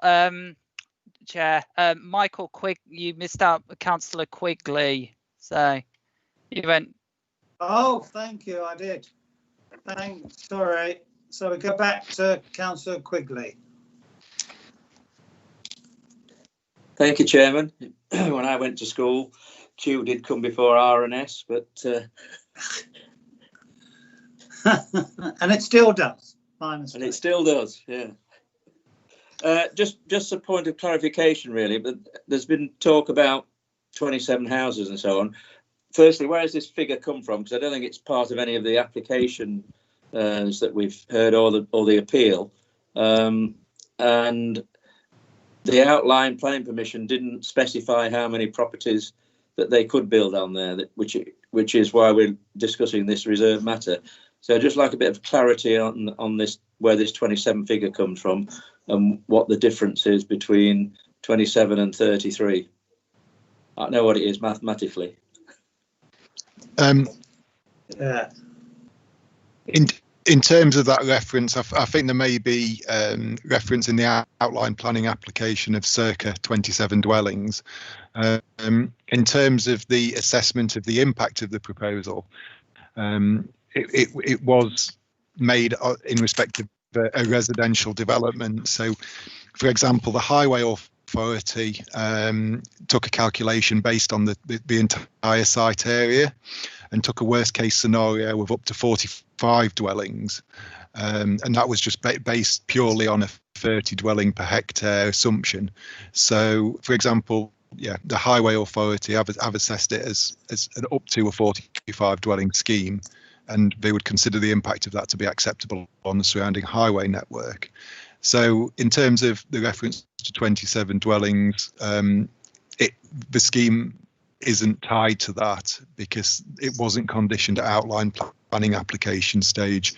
Chair, Michael you missed out Councillor Quigley, so you went. Oh, thank you, I did. Sorry. So we go back to Councillor Quigley. Thank you, Chairman. When I went to school, Q did come before R&S, but and it still does. And it still does, yeah. Just a point of clarification, really. But there's been talk about 27 houses and so on. Firstly, where has this figure come from? Because I don't think it's part of any of the applications that we've heard or the appeal. And the outline planning permission didn't specify how many properties that they could build on there, which is why we're discussing this reserve matter. So I'd just like a bit of clarity on this, where this 27 figure comes from and what the difference is between 27 and 33. I know what it is mathematically. Yeah. In terms of that reference, I think there may be reference in the outline planning application of circa 27 dwellings. In terms of the assessment of the impact of the proposal, it was made in respect of a residential development. So, for example, the Highway Authority took a calculation based on the entire site area and took a worst case scenario of up to 45 dwellings. And that was just based purely on a 30 dwelling per hectare assumption. So, for example, the Highway Authority have assessed it as an up to a 45 dwelling scheme, and they would consider the impact of that to be acceptable on the surrounding highway network. So in terms of the reference to 27 dwellings, the scheme isn't tied to that because it wasn't conditioned at outline planning application stage.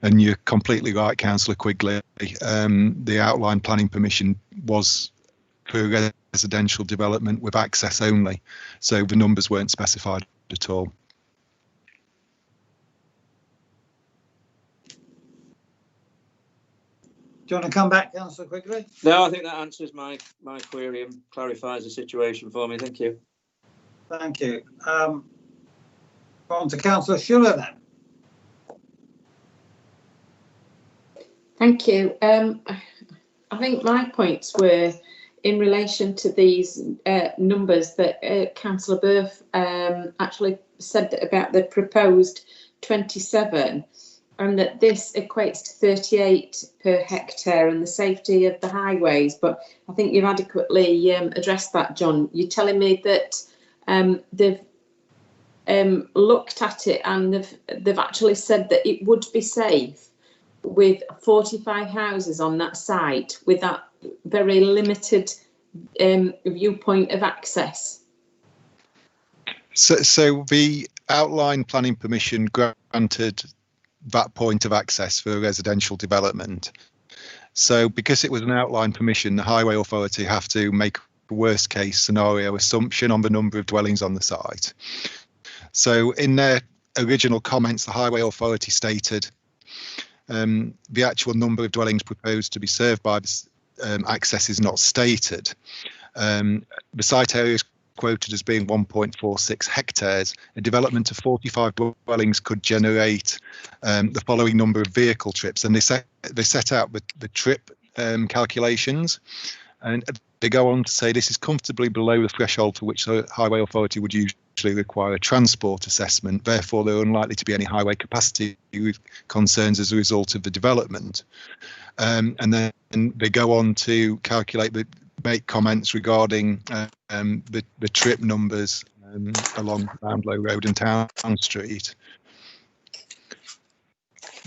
And you're completely right, Councillor Quigley. The outline planning permission was for a residential development with access only, so the numbers weren't specified at all. Do you want to come back, Councillor Quigley? No, I think that answers my query and clarifies the situation for me. Thank you. Thank you. On to Councillor Schuller then. Thank you. I think my points were in relation to these numbers that Councillor Burf actually said about the proposed 27, and that this equates to 38 per hectare and the safety of the highways. But I think you've adequately addressed that, John. You're telling me that they've looked at it and they've actually said that it would be safe with 45 houses on that site with that very limited viewpoint of access. So the outline planning permission granted that point of access for a residential development. So because it was an outline permission, the Highway Authority have to make a worst case scenario assumption on the number of dwellings on the site. So in their original comments, the Highway Authority stated the actual number of dwellings proposed to be served by this access is not stated. The site area is quoted as being 1.46 hectares. A development of 45 dwellings could generate the following number of vehicle trips, and they set out the trip calculations, and they go on to say this is comfortably below the threshold for which the Highway Authority would usually require a transport assessment. Therefore, there are unlikely to be any highway capacity concerns as a result of the development. And then they go on to make comments regarding the trip numbers along Roundlow Road and Town Street.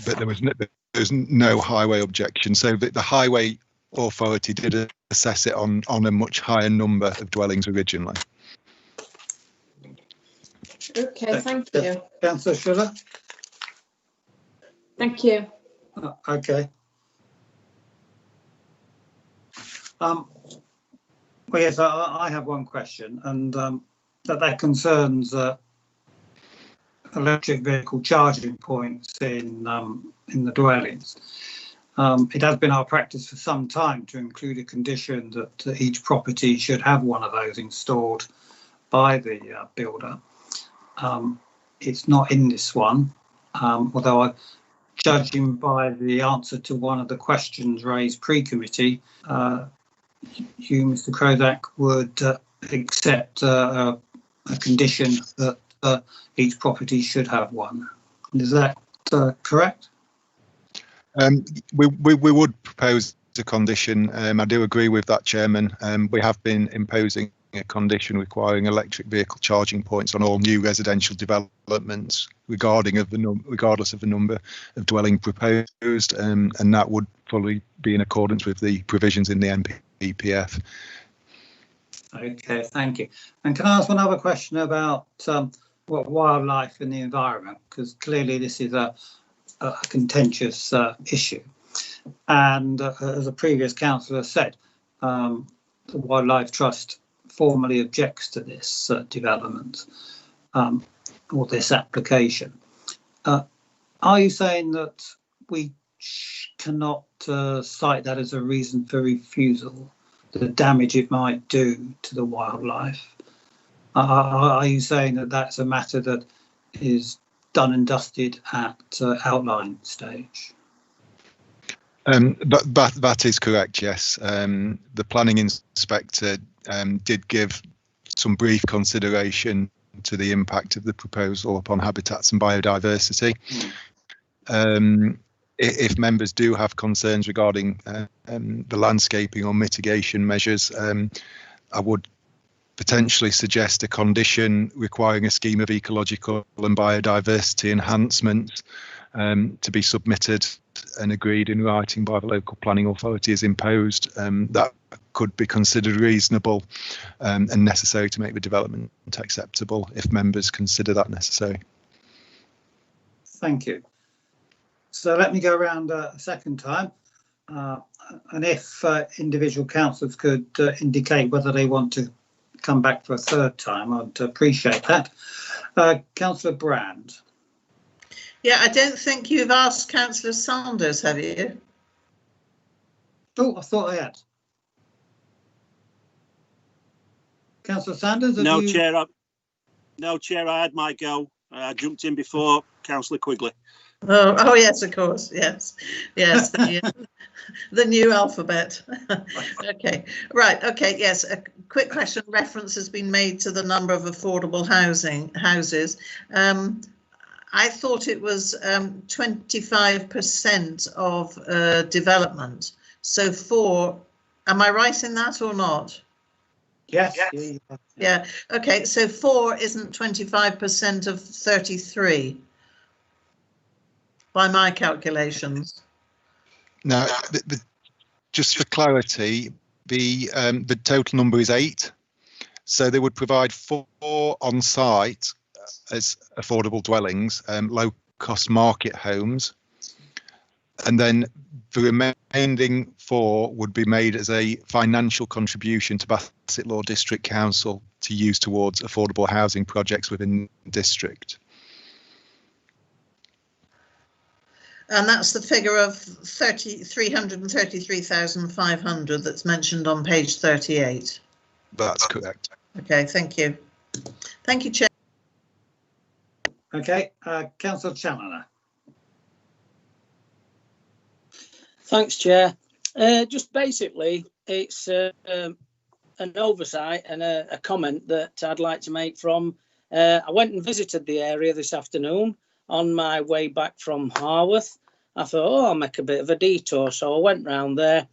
But there was no highway objection. So the Highway Authority did assess it on a much higher number of dwellings originally. Okay, thank you. Councillor Schuller? Thank you. Okay. Well, yes, I have one question, and that concerns electric vehicle charging points in the dwellings. It has been our practice for some time to include a condition that each property should have one of those installed by the builder. It's not in this one, although judging by the answer to one of the questions raised pre-committee, you, Mr. Krozak, would accept a condition that each property should have one. Is that correct? We would propose a condition. I do agree with that, Chairman. We have been imposing a condition requiring electric vehicle charging points on all new residential developments, regardless of the number of dwelling proposed, and that would fully be in accordance with the provisions in the NPPF. Okay, thank you. And can I ask one other question about wildlife and the environment? Because clearly this is a contentious issue. And as a previous councillor said, the Wildlife Trust formally objects to this development or this application. Are you saying that we cannot cite that as a reason for refusal, the damage it might do to the wildlife? Are you saying that that's a matter that is done and dusted at outline stage? That is correct, yes. The planning inspector did give some brief consideration to the impact of the proposal upon habitats and biodiversity. If members do have concerns regarding the landscaping or mitigation measures, I would potentially suggest a condition requiring a scheme of ecological and biodiversity enhancements to be submitted and agreed in writing by the local planning authority as imposed. That could be considered reasonable and necessary to make the development acceptable if members consider that necessary. Thank you. So let me go around a second time. And if individual councillors could indicate whether they want to come back for a third time, I'd appreciate that. Councillor Brand. Yeah, I don't think you've asked Councillor Sanders, have you? Oh, I thought I had. Councillor Sanders? No, Chair, No, Chair, I had my go. I jumped in before Councillor Quigley. Oh, yes, of course. Yes, the new alphabet. Okay, right. Okay, yes. A quick question. Reference has been made to the number of affordable houses. I thought it was 25% of development. So 4. Am I right in that or not? Yes. Yeah. Okay. So 4 isn't 25% of 33 by my calculations. Now, just for clarity, the total number is 8. So they would provide 4 on site as affordable dwellings, low-cost market homes, and then the remaining 4 would be made as a financial contribution to Bassett Law District Council to use towards affordable housing projects within the district. And that's the figure of 333,500 that's mentioned on page 38. That's correct. Okay, thank you. Thank you, Chair. Okay, Councillor Challoner. Thanks, Chair. Just basically, it's an oversight and a comment that I'd like to make from. I went and visited the area this afternoon on my way back from Harworth. I thought, oh, I'll make a bit of a detour. So I went round there,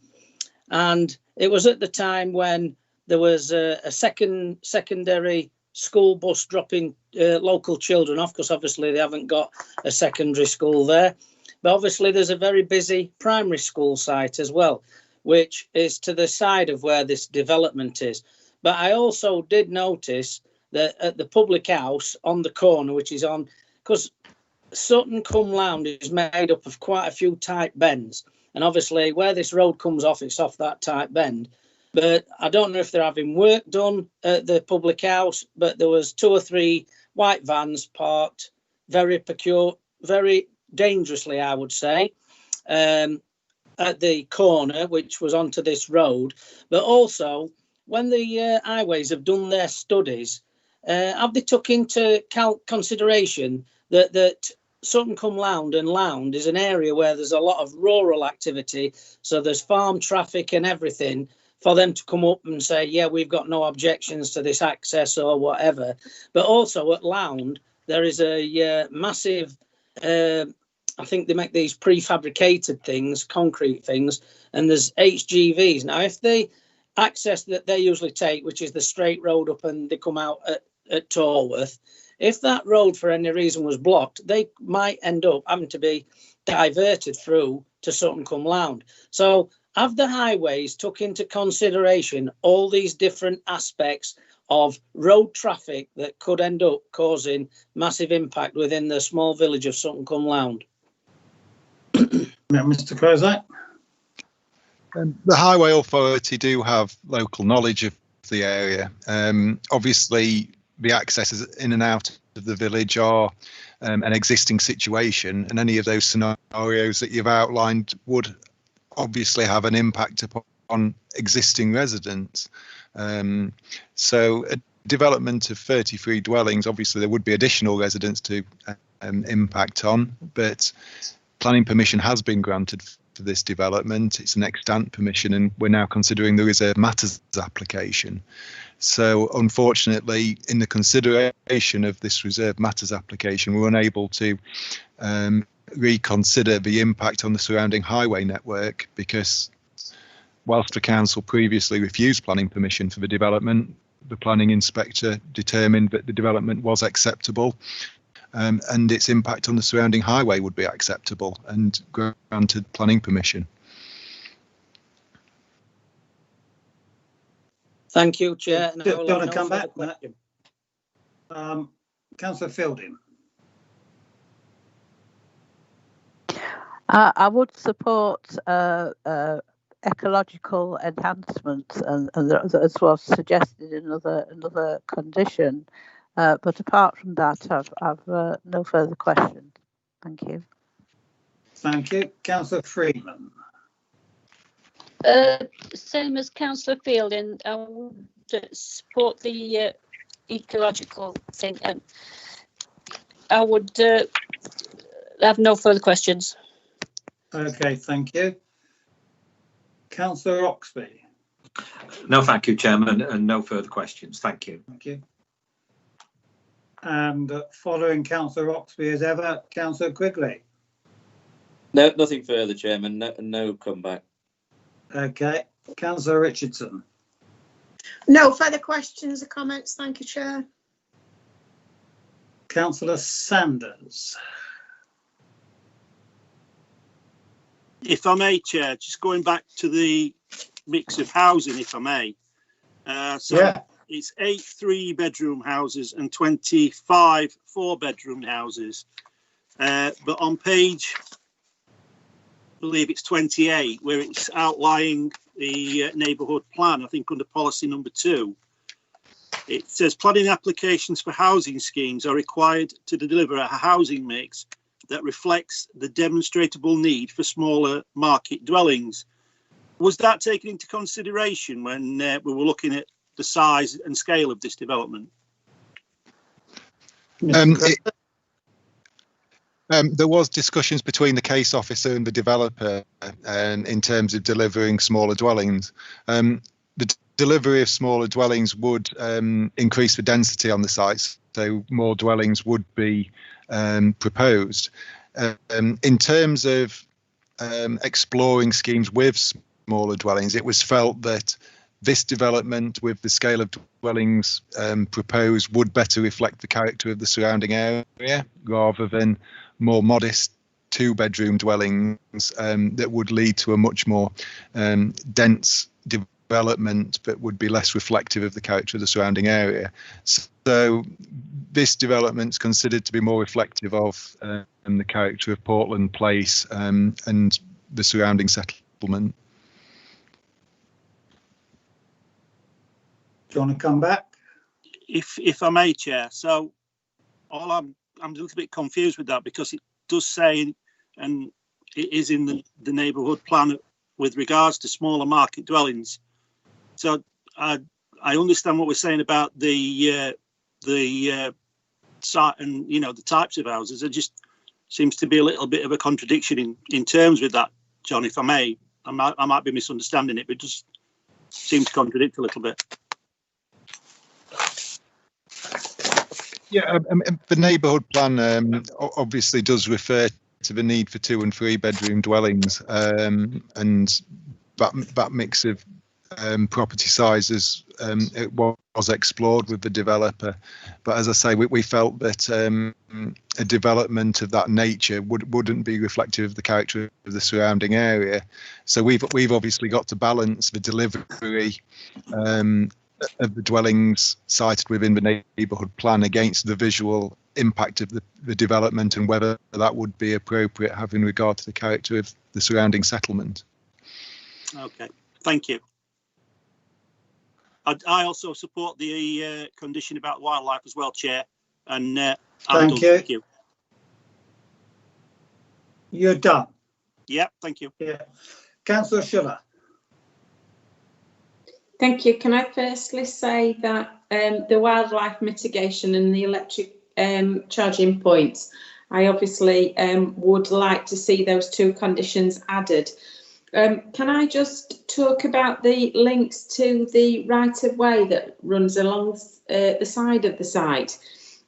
and it was at the time when there was a secondary school bus dropping local children off, because obviously they haven't got a secondary school there. But obviously there's a very busy primary school site as well, which is to the side of where this development is. But I also did notice that at the public house on the corner, which is on, because Sutton Cum Lound is made up of quite a few tight bends. And obviously where this road comes off, it's off that tight bend. But I don't know if they're having work done at the public house, but there was 2 or 3 white vans parked very dangerously, I would say, at the corner, which was onto this road. But also, when the highways have done their studies, have they took into consideration that Sutton Cum Lound and Lound is an area where there's a lot of rural activity, so there's farm traffic and everything, for them to come up and say, yeah, we've got no objections to this access or whatever. But also at Lound, there is a massive, I think they make these prefabricated things, concrete things, and there's HGVs. Now, if the access that they usually take, which is the straight road up and they come out at Torworth, if that road for any reason was blocked, they might end up having to be diverted through to Sutton Cum Lound. So have the highways took into consideration all these different aspects of road traffic that could end up causing massive impact within the small village of Sutton Cum Lound? Mr. Crozat? The Highway Authority do have local knowledge of the area. Obviously, the accesses in and out of the village are an existing situation, and any of those scenarios that you've outlined would obviously have an impact upon existing residents. So a development of 33 dwellings, obviously there would be additional residents to impact on, but planning permission has been granted for this development. It's an extant permission, and we're now considering the reserved matters application. So unfortunately, in the consideration of this reserved matters application, we're unable to reconsider the impact on the surrounding highway network, because whilst the council previously refused planning permission for the development, the planning inspector determined that the development was acceptable, and its impact on the surrounding highway would be acceptable, and granted planning permission. Thank you, Chair. Do you want to come back? Councillor Fielding. I would support ecological enhancement, and as was suggested in another condition. But apart from that, I've no further questions. Thank you. Thank you. Councillor Freeman. Same as Councillor Fielding, I would support the ecological thing. And I would have no further questions. Okay, thank you. Councillor Oxby. No, thank you, Chairman, and no further questions. Thank you. Thank you. And following Councillor Oxby as ever, Councillor Quigley. No, nothing further, Chairman. No comeback. Okay, Councillor Richardson. No further questions or comments. Thank you, Chair. Councillor Sanders. If I may, Chair, just going back to the mix of housing, if I may. So it's 8 3-bedroom houses and 25 4-bedroom houses. But on page, I believe it's 28, where it's outlining the neighbourhood plan, I think under policy number 2. It says planning applications for housing schemes are required to deliver a housing mix that reflects the demonstrable need for smaller market dwellings. Was that taken into consideration when we were looking at the size and scale of this development? There was discussions between the case officer and the developer in terms of delivering smaller dwellings. The delivery of smaller dwellings would increase the density on the sites, so more dwellings would be proposed. In terms of exploring schemes with smaller dwellings, it was felt that this development with the scale of dwellings proposed would better reflect the character of the surrounding area rather than more modest 2-bedroom dwellings that would lead to a much more dense development but would be less reflective of the character of the surrounding area. So this development's considered to be more reflective of the character of Portland Place and the surrounding settlement. Do you want to come back? If I may, Chair. So all I'm a little bit confused with that, because it does say, and it is in the neighbourhood plan with regards to smaller market dwellings. So I understand what we're saying about the site and the types of houses. It just seems to be a little bit of a contradiction in terms with that, John. If I may, I might be misunderstanding it, but it just seems to contradict a little bit. Yeah, the neighbourhood plan obviously does refer to the need for 2- and 3-bedroom dwellings, and that mix of property sizes it was explored with the developer. But as I say, we felt that a development of that nature wouldn't be reflective of the character of the surrounding area. So we've obviously got to balance the delivery of the dwellings cited within the neighbourhood plan against the visual impact of the development and whether that would be appropriate having regard to the character of the surrounding settlement. Okay, thank you. I also support the condition about wildlife as well, Chair. And thank you. You're done. Yeah, thank you. Yeah, Councillor Schiller. Thank you. Can I firstly say that the wildlife mitigation and the electric charging points, I obviously would like to see those 2 conditions added. Can I just talk about the links to the right-of-way that runs along the side of the site?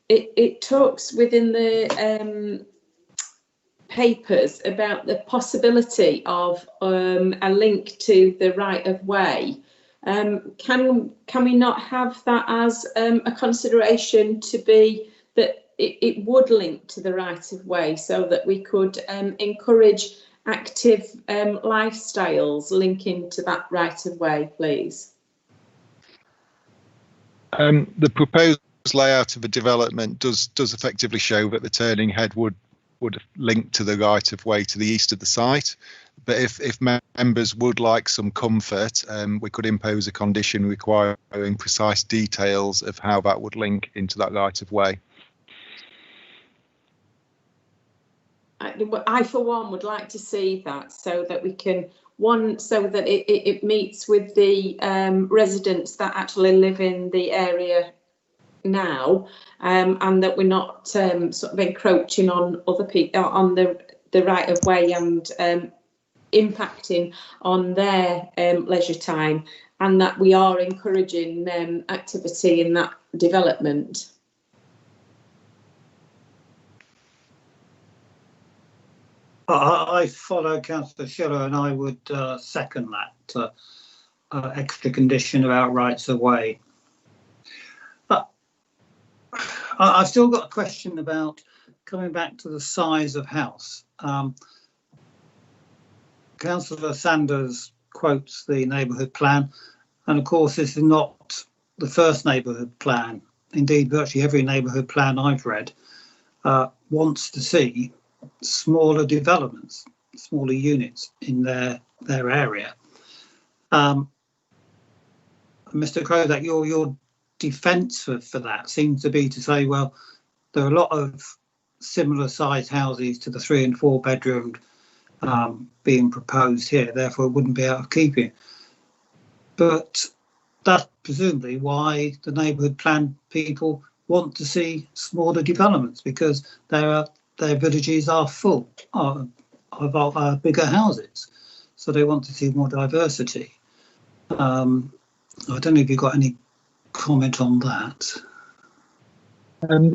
It talks within the papers about the possibility of a link to the right-of-way. Can we not have that as a consideration to be that it would link to the right-of-way so that we could encourage active lifestyles linking to that right-of-way, please? The proposed layout of the development does effectively show that the turning head would link to the right-of-way to the east of the site. But if members would like some comfort, we could impose a condition requiring precise details of how that would link into that right-of-way. I, for one, would like to see that so that we can, so that it meets with the residents that actually live in the area now, and that we're not sort of encroaching on other people, on the right of way, and impacting on their leisure time, and that we are encouraging activity in that development. I follow Councillor Schiller, and I would second that extra condition about rights of way. But I've still got a question about coming back to the size of house. Councillor Sanders quotes the neighbourhood plan, and of course this is not the first neighbourhood plan. Indeed, virtually every neighbourhood plan I've read wants to see smaller developments, smaller units in their area. Mr. Crowther, your defence for that seems to be to say, well, there are a lot of similar sized houses to the 3 and 4 bedroomed being proposed here, therefore it wouldn't be out of keeping. But that's presumably why the neighbourhood plan people want to see smaller developments, because their villages are full of bigger houses, so they want to see more diversity. I don't know if you've got any comment on that.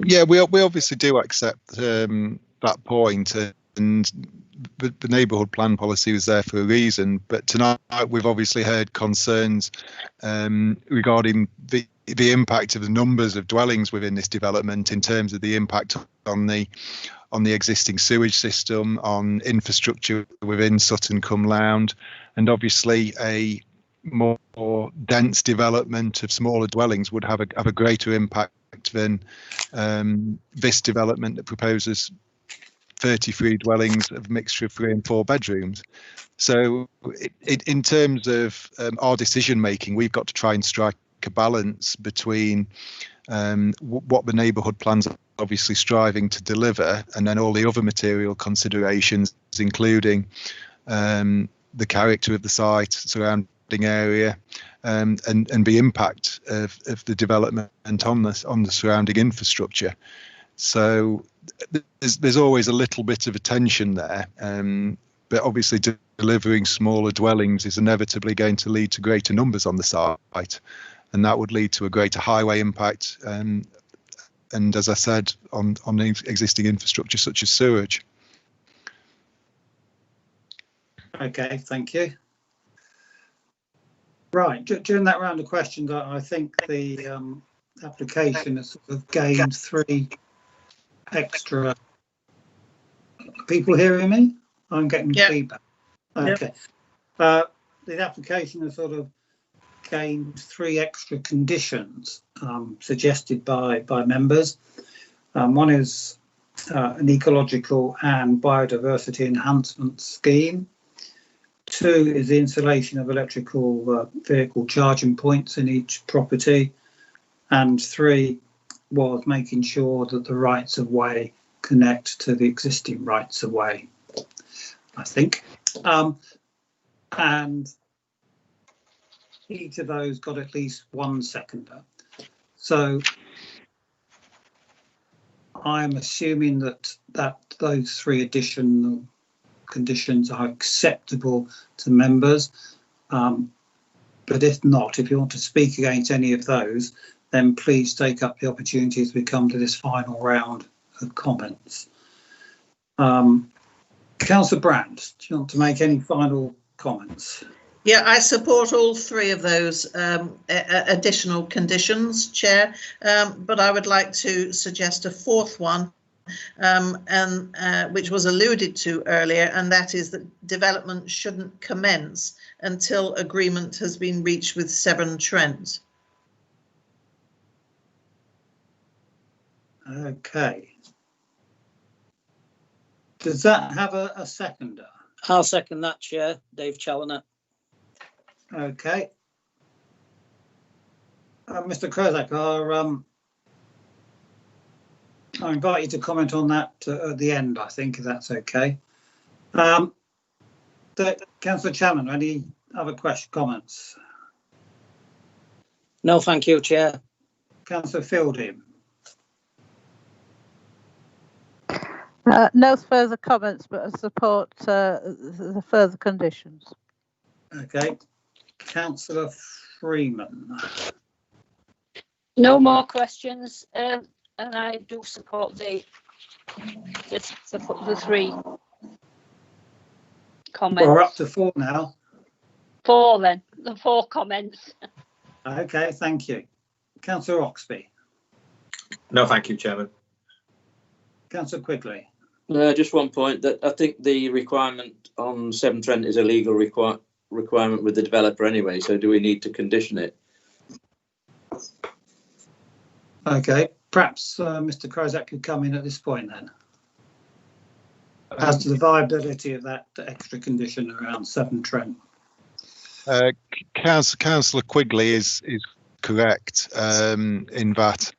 Yeah, we obviously do accept that point, and the neighbourhood plan policy was there for a reason. But tonight we've obviously heard concerns regarding the impact of the numbers of dwellings within this development, in terms of the impact on the existing sewage system, on infrastructure within Sutton cum Lound, and obviously a more dense development of smaller dwellings would have a greater impact than this development that proposes 33 dwellings of a mixture of 3 and 4 bedrooms. So in terms of our decision making, we've got to try and strike a balance between what the neighbourhood plans are obviously striving to deliver, and then all the other material considerations, including the character of the site, surrounding area, and the impact of the development on the surrounding infrastructure. So there's always a little bit of a tension there, but obviously delivering smaller dwellings is inevitably going to lead to greater numbers on the site, and that would lead to a greater highway impact, and as I said, on the existing infrastructure such as sewage. Okay, thank you. Right, during that round of questions, I think the application has sort of gained 3 extra. People hearing me? I'm getting feedback. Okay. The application has sort of gained 3 extra conditions suggested by members. One is an ecological and biodiversity enhancement scheme. 2 is the installation of electrical vehicle charging points in each property. And 3 was making sure that the rights of way connect to the existing rights of way, I think. And each of those got at least 1 seconder. So I'm assuming that those 3 additional conditions are acceptable to members, but if not, if you want to speak against any of those, then please take up the opportunity as we come to this final round of comments. Councillor Brandt, do you want to make any final comments? Yeah, I support all 3 of those additional conditions, Chair, but I would like to suggest a 4th one, which was alluded to earlier, and that is that development shouldn't commence until agreement has been reached with Severn Trent. Okay. Does that have a seconder? I'll second that, Chair. Dave Challoner. Okay. Mr. Krozak, I invite you to comment on that at the end, I think, if that's okay. Councillor Challoner, any other comments? No, thank you, Chair. Councillor Fielding. No further comments, but I support the further conditions. Okay. Councillor Freeman. No more questions, and I do support the 3 comments. We're up to 4 now. 4 then, the 4 comments. Okay, thank you. Councillor Oxby. No, thank you, Chairman. Councillor Quigley. Just one point, that I think the requirement on Severn Trent is a legal requirement with the developer anyway, so do we need to condition it? Okay, perhaps Mr. Kryzak could come in at this point then. As to the viability of that extra condition around Severn Trent. Councillor Quigley is correct in that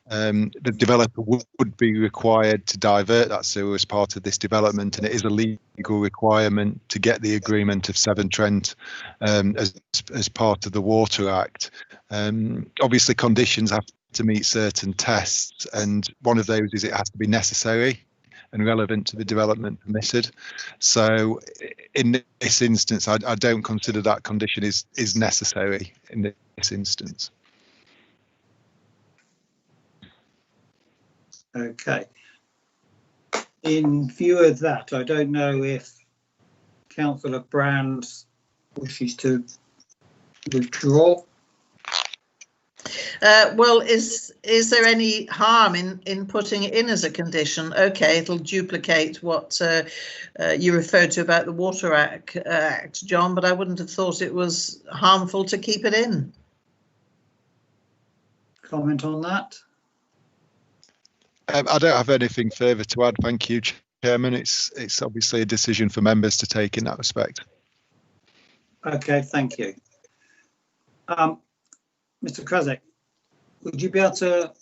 the developer would be required to divert that sewer as part of this development, and it is a legal requirement to get the agreement of Severn Trent as part of the Water Act. Obviously, conditions have to meet certain tests, and one of those is it has to be necessary and relevant to the development permitted. So in this instance, I don't consider that condition is necessary in this instance. Okay. In view of that, I don't know if Councillor Brand wishes to withdraw. Well, is there any harm in putting it in as a condition? Okay, it'll duplicate what you referred to about the Water Act, John, but I wouldn't have thought it was harmful to keep it in. Comment on that? I don't have anything further to add. Thank you, Chairman. It's obviously a decision for members to take in that respect. Okay, thank you. Mr. Kryzak, would you be able to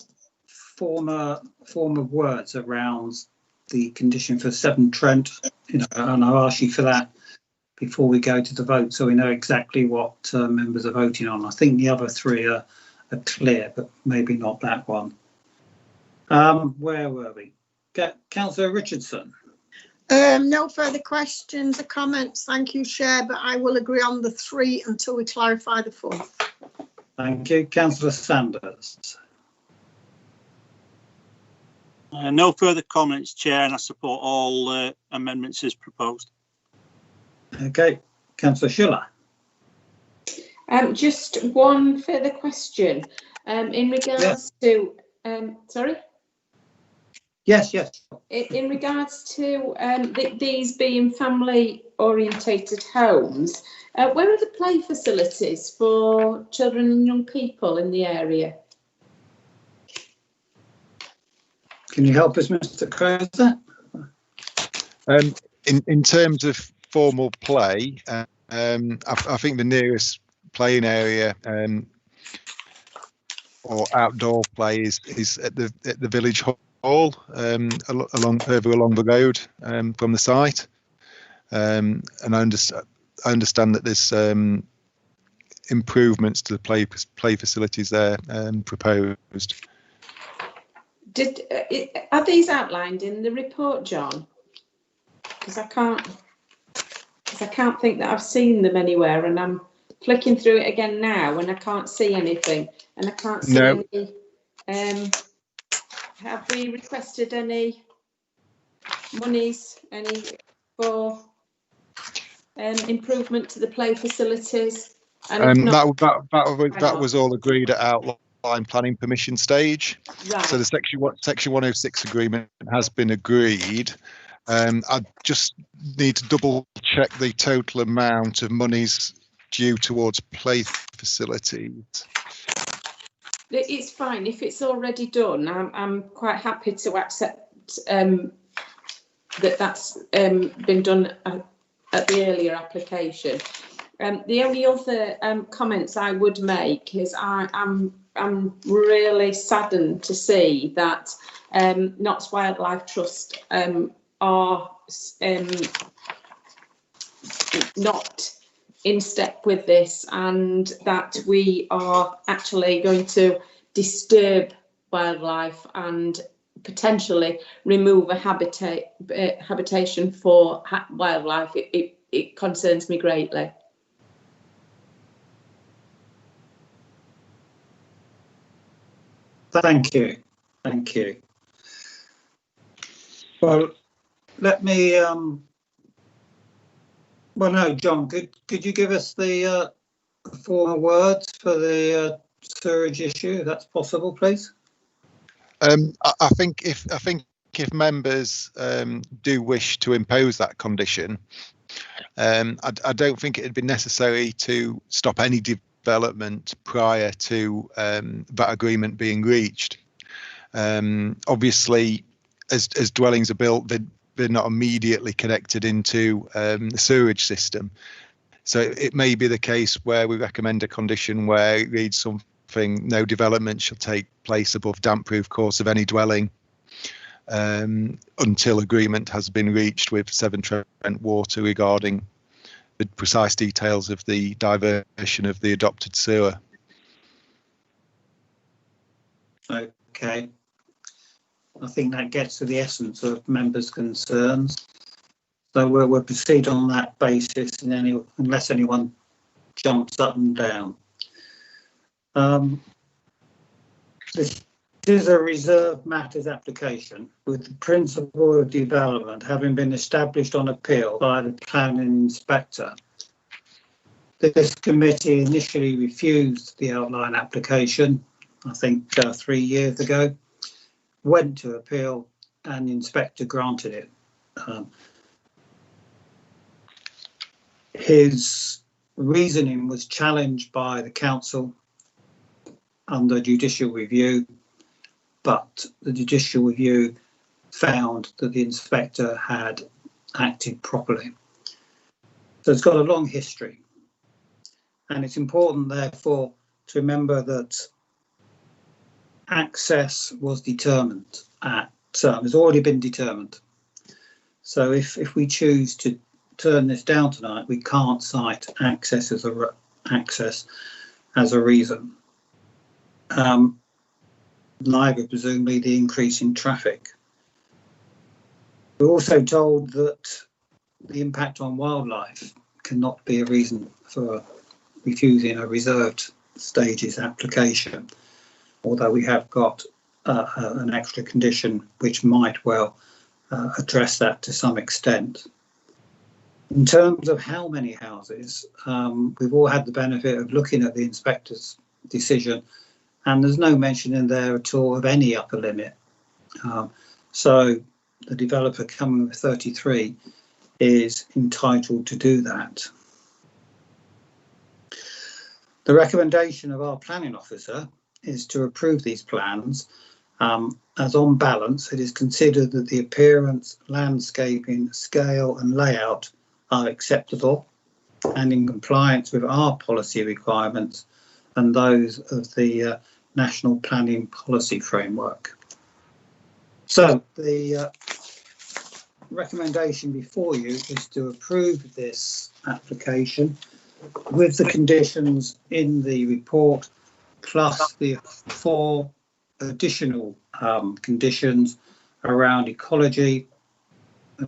form of words around the condition for Severn Trent? And I'll ask you for that before we go to the vote, so we know exactly what members are voting on. I think the other 3 are clear, but maybe not that one. Where were we? Councillor Richardson. No further questions or comments. Thank you, Chair, but I will agree on the 3 until we clarify the 4th. Thank you. Councillor Sanders. No further comments, Chair, and I support all amendments as proposed. Okay. Councillor Schiller. Just one further question in regards to, sorry? Yes. In regards to these being family orientated homes, where are the play facilities for children and young people in the area? Can you help us, Mr. Kryzak? In terms of formal play, I think the nearest playing area or outdoor play is at the village hall, further along the road from the site, and I understand that there's improvements to the play facilities there proposed. Are these outlined in the report, John? Because I can't think that I've seen them anywhere, and I'm flicking through it again now, and I can't see anything, and I can't see any. Have we requested any monies, for improvement to the play facilities? And that was all agreed at outline planning permission stage. Right. So the section 106 agreement has been agreed. I just need to double check the total amount of monies due towards play facilities. It's fine if it's already done. I'm quite happy to accept that that's been done at the earlier application. The only other comments I would make is I'm really saddened to see that Notts Wildlife Trust are not in step with this, and that we are actually going to disturb wildlife and potentially remove a habitation for wildlife, it concerns me greatly. Thank you. Thank you. Well, let me, well, no, John, could you give us the formal words for the sewerage issue, if that's possible, please? I think if members do wish to impose that condition, I don't think it'd be necessary to stop any development prior to that agreement being reached. Obviously, as dwellings are built, they're not immediately connected into the sewerage system. So it may be the case where we recommend a condition where it reads something: no development shall take place above damp-proof course of any dwelling until agreement has been reached with Severn Trent Water regarding the precise details of the diversion of the adopted sewer. Okay. I think that gets to the essence of members' concerns. So we'll proceed on that basis, and unless anyone jumps up and down. This is a reserved matters application with the principle of development having been established on appeal by the planning inspector. This committee initially refused the outline application, I think 3 years ago, went to appeal, and the inspector granted it. His reasoning was challenged by the council under judicial review, but the judicial review found that the inspector had acted properly. So it's got a long history, and it's important, therefore, to remember that access was determined has already been determined. So if we choose to turn this down tonight, we can't cite access as a reason. Neither, presumably, the increase in traffic. We're also told that the impact on wildlife cannot be a reason for refusing a reserved stages application, although we have got an extra condition which might well address that to some extent. In terms of how many houses, we've all had the benefit of looking at the inspector's decision, and there's no mention in there at all of any upper limit. So the developer coming with 33 is entitled to do that. The recommendation of our planning officer is to approve these plans, as on balance it is considered that the appearance, landscaping, scale and layout are acceptable and in compliance with our policy requirements and those of the National Planning Policy Framework. So the recommendation before you is to approve this application with the conditions in the report, plus the 4 additional conditions around ecology,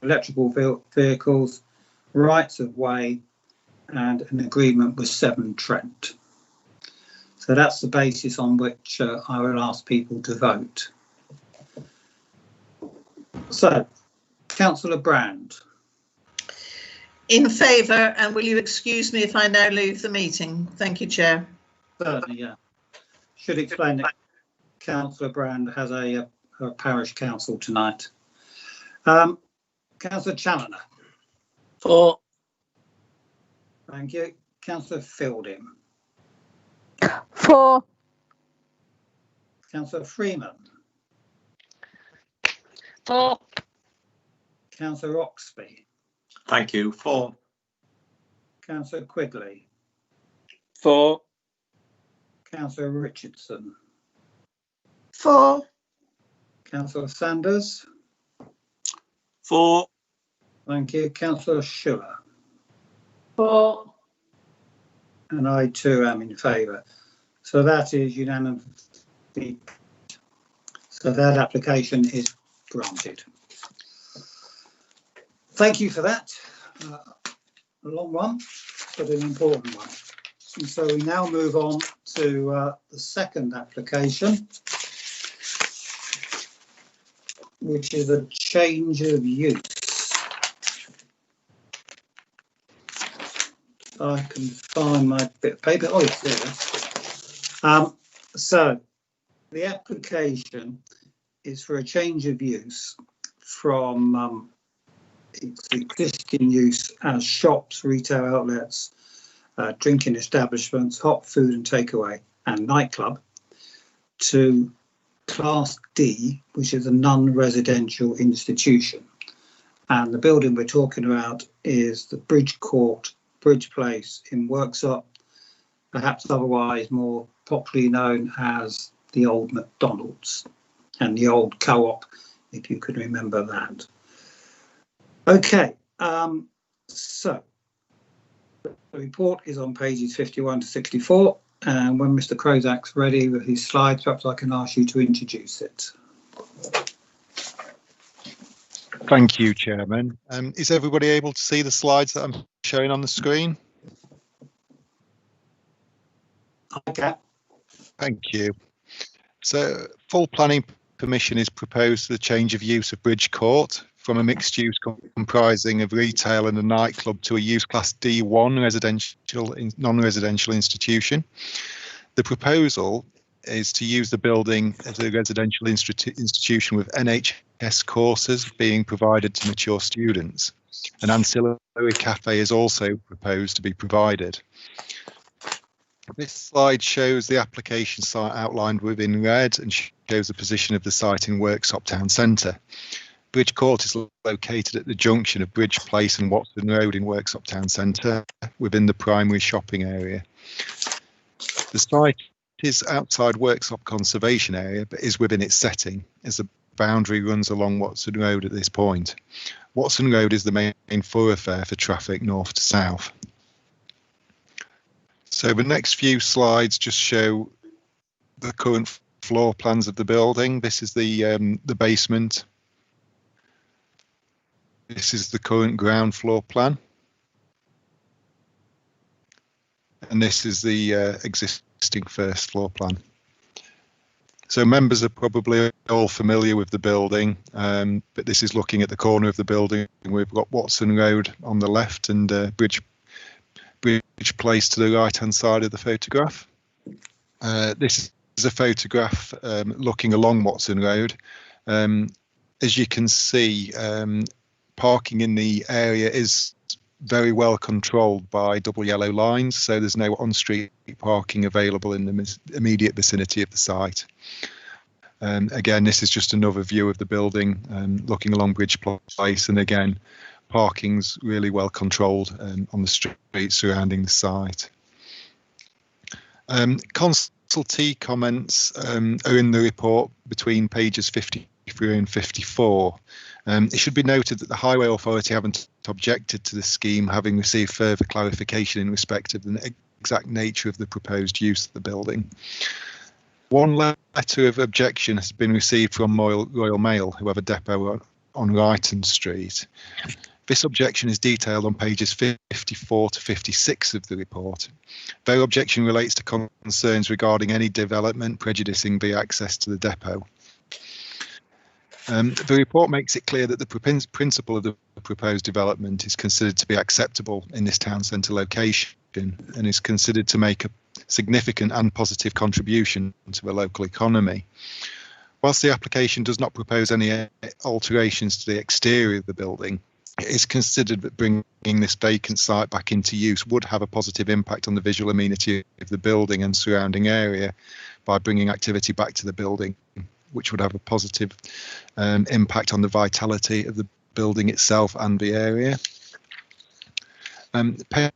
electrical vehicles, rights of way, and an agreement with Severn Trent. So that's the basis on which I will ask people to vote. So, Councillor Brand. In favour, and will you excuse me if I now leave the meeting? Thank you, Chair. Certainly, yeah. Should explain that Councillor Brand has a parish council tonight. Councillor Challoner. For. Thank you. Councillor Fielding. For. Councillor Freeman. For. Councillor Oxby. Thank you. For. Councillor Quigley. For. Councillor Richardson. For. Councillor Sanders. For. Thank you. Councillor Schuller. For. And I too am in favour. So that is unanimous So that application is granted. Thank you for that. A long one, but an important one. And so we now move on to the second application, which is a change of use. I can find my bit of paper. Oh, yes, there it is. So the application is for a change of use from its existing use as shops, retail outlets, drinking establishments, hot food and takeaway, and nightclub, to Class D, which is a non-residential institution. And the building we're talking about is the Bridge Court, Bridge Place in Worksop, perhaps otherwise more popularly known as the old McDonald's and the old Co-op, if you can remember that. Okay, so the report is on pages 51 to 64, and when Mr. Krozak's ready with his slides, perhaps I can ask you to introduce it. Thank you, Chairman. Is everybody able to see the slides that I'm showing on the screen? Okay. Thank you. So, full planning permission is proposed for the change of use of Bridge Court from a mixed use comprising of retail and a nightclub to a use class D1 non-residential institution. The proposal is to use the building as a residential institution with NHS courses being provided to mature students. An ancillary cafe is also proposed to be provided. This slide shows the application site outlined within red and shows the position of the site in Worksop Town Centre. Bridge Court is located at the junction of Bridge Place and Watson Road in Worksop Town Centre within the primary shopping area. The site is outside Worksop Conservation Area but is within its setting as the boundary runs along Watson Road at this point. Watson Road is the main thoroughfare for traffic north to south. So the next few slides just show the current floor plans of the building. This is the basement. This is the current ground floor plan. And this is the existing first floor plan. So members are probably all familiar with the building, but this is looking at the corner of the building. We've got Watson Road on the left and Bridge Place to the right hand side of the photograph. This is a photograph looking along Watson Road. As you can see, parking in the area is very well controlled by double yellow lines, so there's no on-street parking available in the immediate vicinity of the site. Again, this is just another view of the building looking along Bridge Place, and again, parking's really well controlled on the street surrounding the site. Consultee comments are in the report between pages 53 and 54. It should be noted that the Highway Authority haven't objected to the scheme, having received further clarification in respect of the exact nature of the proposed use of the building. One letter of objection has been received from Royal Mail, who have a depot on Ryton Street. This objection is detailed on pages 54 to 56 of the report. Their objection relates to concerns regarding any development prejudicing the access to the depot. The report makes it clear that the principle of the proposed development is considered to be acceptable in this town centre location and is considered to make a significant and positive contribution to the local economy. Whilst the application does not propose any alterations to the exterior of the building, it is considered that bringing this vacant site back into use would have a positive impact on the visual amenity of the building and surrounding area by bringing activity back to the building, which would have a positive impact on the vitality of the building itself and the area.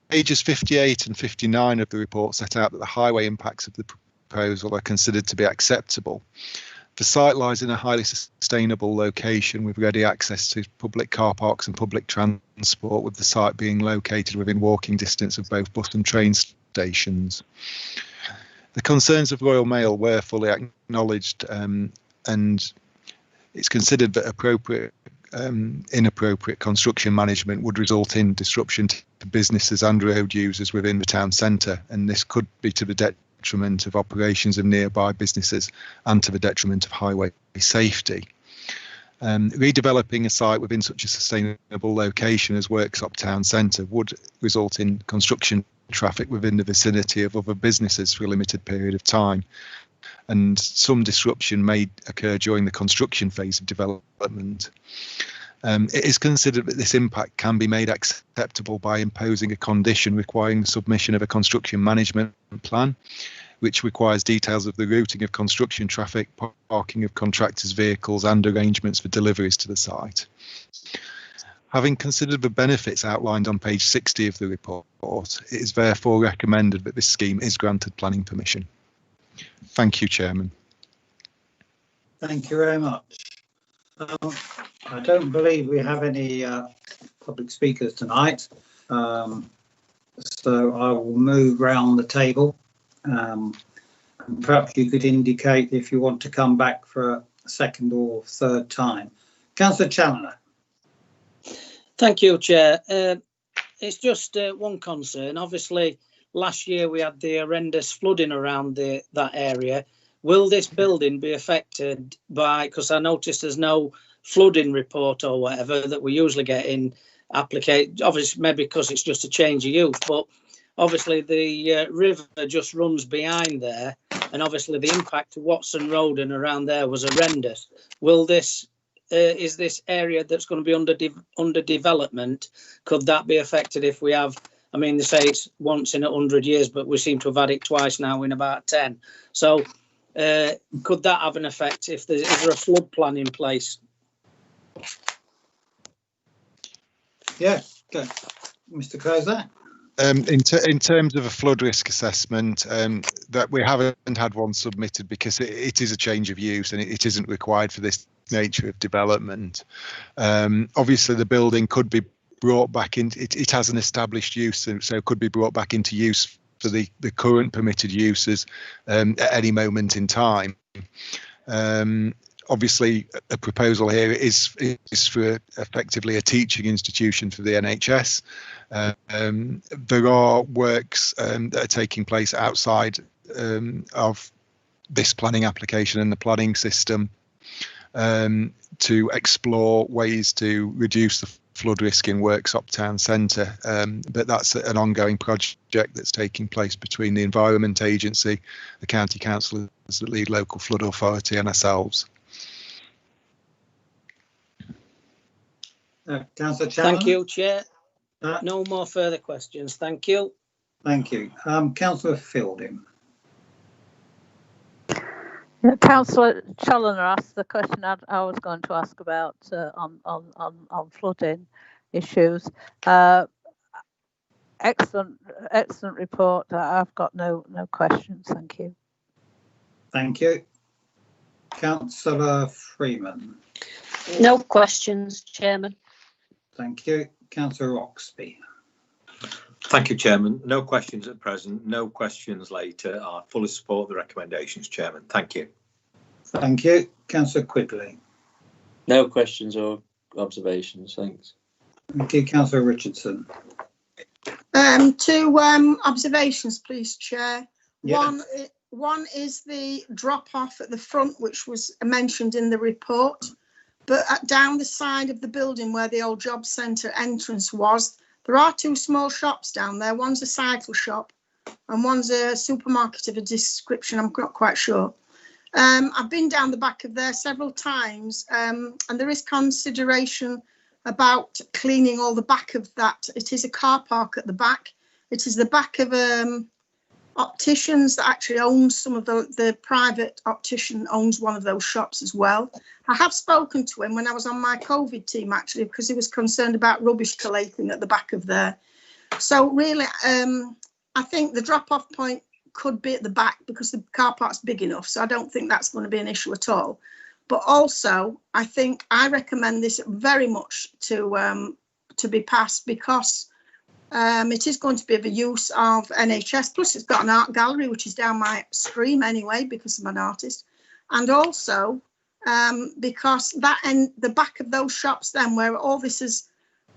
Pages 58 and 59 of the report set out that the highway impacts of the proposal are considered to be acceptable. The site lies in a highly sustainable location with ready access to public car parks and public transport, with the site being located within walking distance of both bus and train stations. The concerns of Royal Mail were fully acknowledged, and it's considered that inappropriate construction management would result in disruption to businesses and road users within the town centre, and this could be to the detriment of operations of nearby businesses and to the detriment of highway safety. Redeveloping a site within such a sustainable location as Worksop Town Centre would result in construction traffic within the vicinity of other businesses for a limited period of time, and some disruption may occur during the construction phase of development. It is considered that this impact can be made acceptable by imposing a condition requiring the submission of a construction management plan, which requires details of the routing of construction traffic, parking of contractors' vehicles and arrangements for deliveries to the site. Having considered the benefits outlined on page 60 of the report, it is therefore recommended that this scheme is granted planning permission. Thank you, Chairman. Thank you very much. I don't believe we have any public speakers tonight, so I will move round the table. And perhaps you could indicate if you want to come back for a second or third time. Councillor Challoner. Thank you, Chair. It's just one concern. Obviously, last year we had the horrendous flooding around that area. Will this building be affected by, because I noticed there's no flooding report or whatever that we usually get in application, obviously maybe because it's just a change of use, but obviously the river just runs behind there, and obviously the impact to Watson Road and around there was horrendous. Will this is this area that's going to be under development, could that be affected if we have, I mean, they say it's once in 100 years, but we seem to have had it twice now in about 10. So could that have an effect if is there a flood plan in place? Yeah, okay. Mr. Crowser. In terms of a flood risk assessment, that we haven't had one submitted because it is a change of use and it isn't required for this nature of development. Obviously, the building could be brought back in. It has an established use, so it could be brought back into use for the current permitted uses at any moment in time. Obviously, a proposal here is for effectively a teaching institution for the NHS. There are works that are taking place outside of this planning application and the planning system to explore ways to reduce the flood risk in Worksop Town Centre, but that's an ongoing project that's taking place between the Environment Agency, the County Council, the lead local flood authority, and ourselves. Councillor Challoner. Thank you, Chair. No more further questions. Thank you. Thank you. Councillor Fielding. Councillor Challoner asked the question I was going to ask about on flooding issues. Excellent report. I've got no questions. Thank you. Thank you. Councillor Freeman. No questions, Chairman. Thank you. Councillor Oxby. Thank you, Chairman. No questions at present. No questions later. I fully support the recommendations, Chairman. Thank you. Thank you. Councillor Quigley. No questions or observations. Thanks. Thank you. Councillor Richardson. Two observations, please, Chair. Yeah. One is the drop off at the front, which was mentioned in the report, but down the side of the building where the old job centre entrance was, there are two small shops down there. One's a cycle shop and one's a supermarket of a description. I'm not quite sure. I've been down the back of there several times, and there is consideration about cleaning all the back of that. It is a car park at the back. It is the back of opticians that actually owns some of the private optician owns one of those shops as well. I have spoken to him when I was on my COVID team, actually, because he was concerned about rubbish collating at the back of there. So really, I think the drop-off point could be at the back because the car park's big enough. So I don't think that's going to be an issue at all. But also, I recommend this very much to be passed, because It is going to be of a use of NHS, plus it's got an art gallery, which is down my stream anyway, because I'm an artist. And also because that and the back of those shops then, where all this is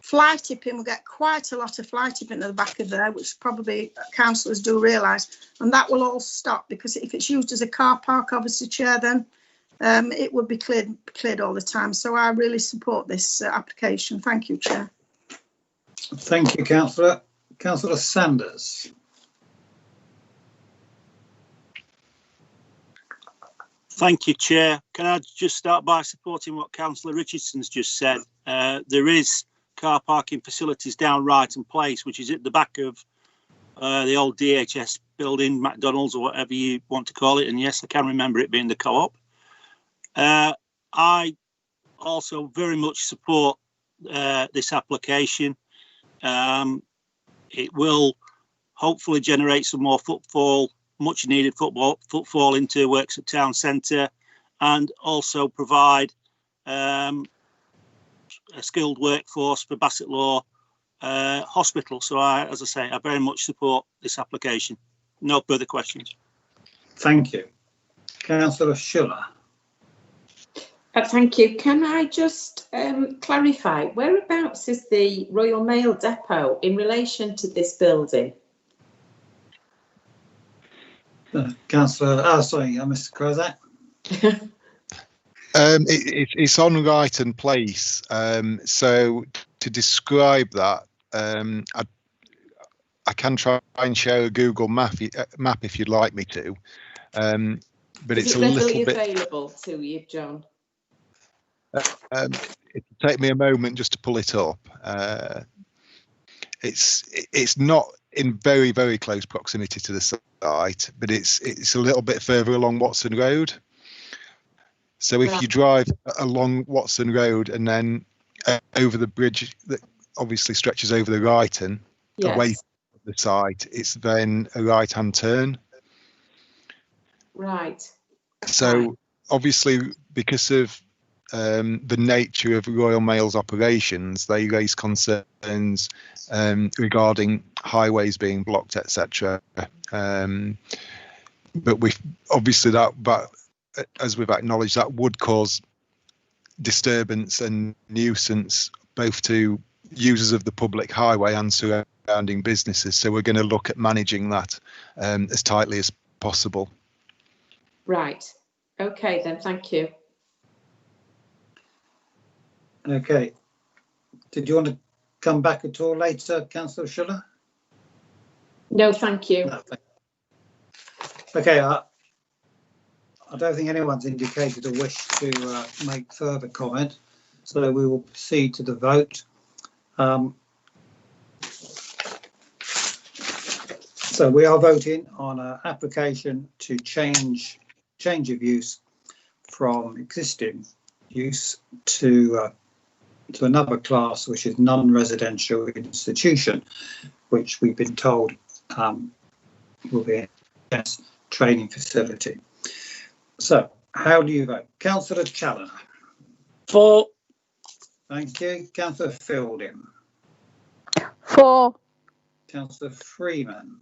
fly tipping, we'll get quite a lot of fly tipping at the back of there, which probably councillors do realise. And that will all stop, because if it's used as a car park, obviously, Chair, then it would be cleared all the time. So I really support this application. Thank you, Chair. Thank you, Councillor. Councillor Sanders. Thank you, Chair. Can I just start by supporting what Councillor Richardson's just said? There is car parking facilities down Wrighton Place, which is at the back of the old DHS building, McDonald's or whatever you want to call it. And yes, I can remember it being the co-op. I also very much support this application. It will hopefully generate some more footfall, much needed footfall into Works at Town Centre, and also provide a skilled workforce for Bassett Law Hospital. So as I say, I very much support this application. No further questions. Thank you. Councillor Schiller. Thank you. Can I just clarify, whereabouts is the Royal Mail depot in relation to this building? Councillor, sorry, Mr. Crozat. It's on Wrighton Place. So to describe that, I can try and share a Google map if you'd like me to. But Is it's it a little readily bit available to you, John? It'll take me a moment just to pull it up. It's not in very, very close proximity to the site, but it's a little bit further along Watson Road. So if you drive along Watson Road and then over the bridge that obviously stretches over the Wrighton, away from the site, it's then a right-hand turn. Right. So obviously, because of the nature of Royal Mail's operations, they raise concerns regarding highways being blocked, etc. But we've obviously that as we've acknowledged, that would cause disturbance and nuisance both to users of the public highway and surrounding businesses. So we're going to look at managing that as tightly as possible. Right. Okay, then. Thank you. Okay. Did you want to come back at all later, Councillor Schiller? No, thank you. No, thank you. Okay. I don't think anyone's indicated a wish to make further comment, so we will proceed to the vote. So we are voting on an application to change of use from existing use to another class, which is non-residential institution, which we've been told will be a training facility. So, how do you vote? Councillor Challoner. For. Thank you. Councillor Fielding. For. Councillor Freeman.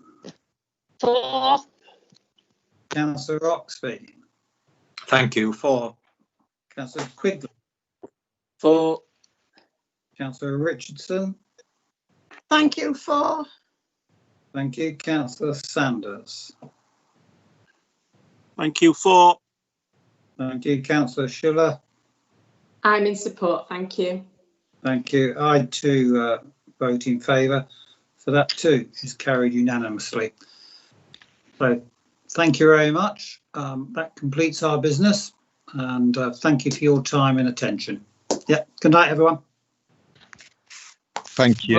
For. Councillor Oxby. Thank you. For. Councillor Quigley. For. Councillor Richardson. Thank you. For. Thank you. Councillor Sanders. Thank you. For. Thank you. Councillor Schiller. I'm in support. Thank you. Thank you. I too vote in favour. So that too is carried unanimously. So thank you very much. That completes our business, and thank you for your time and attention. Yeah. Good night, everyone. Thank you.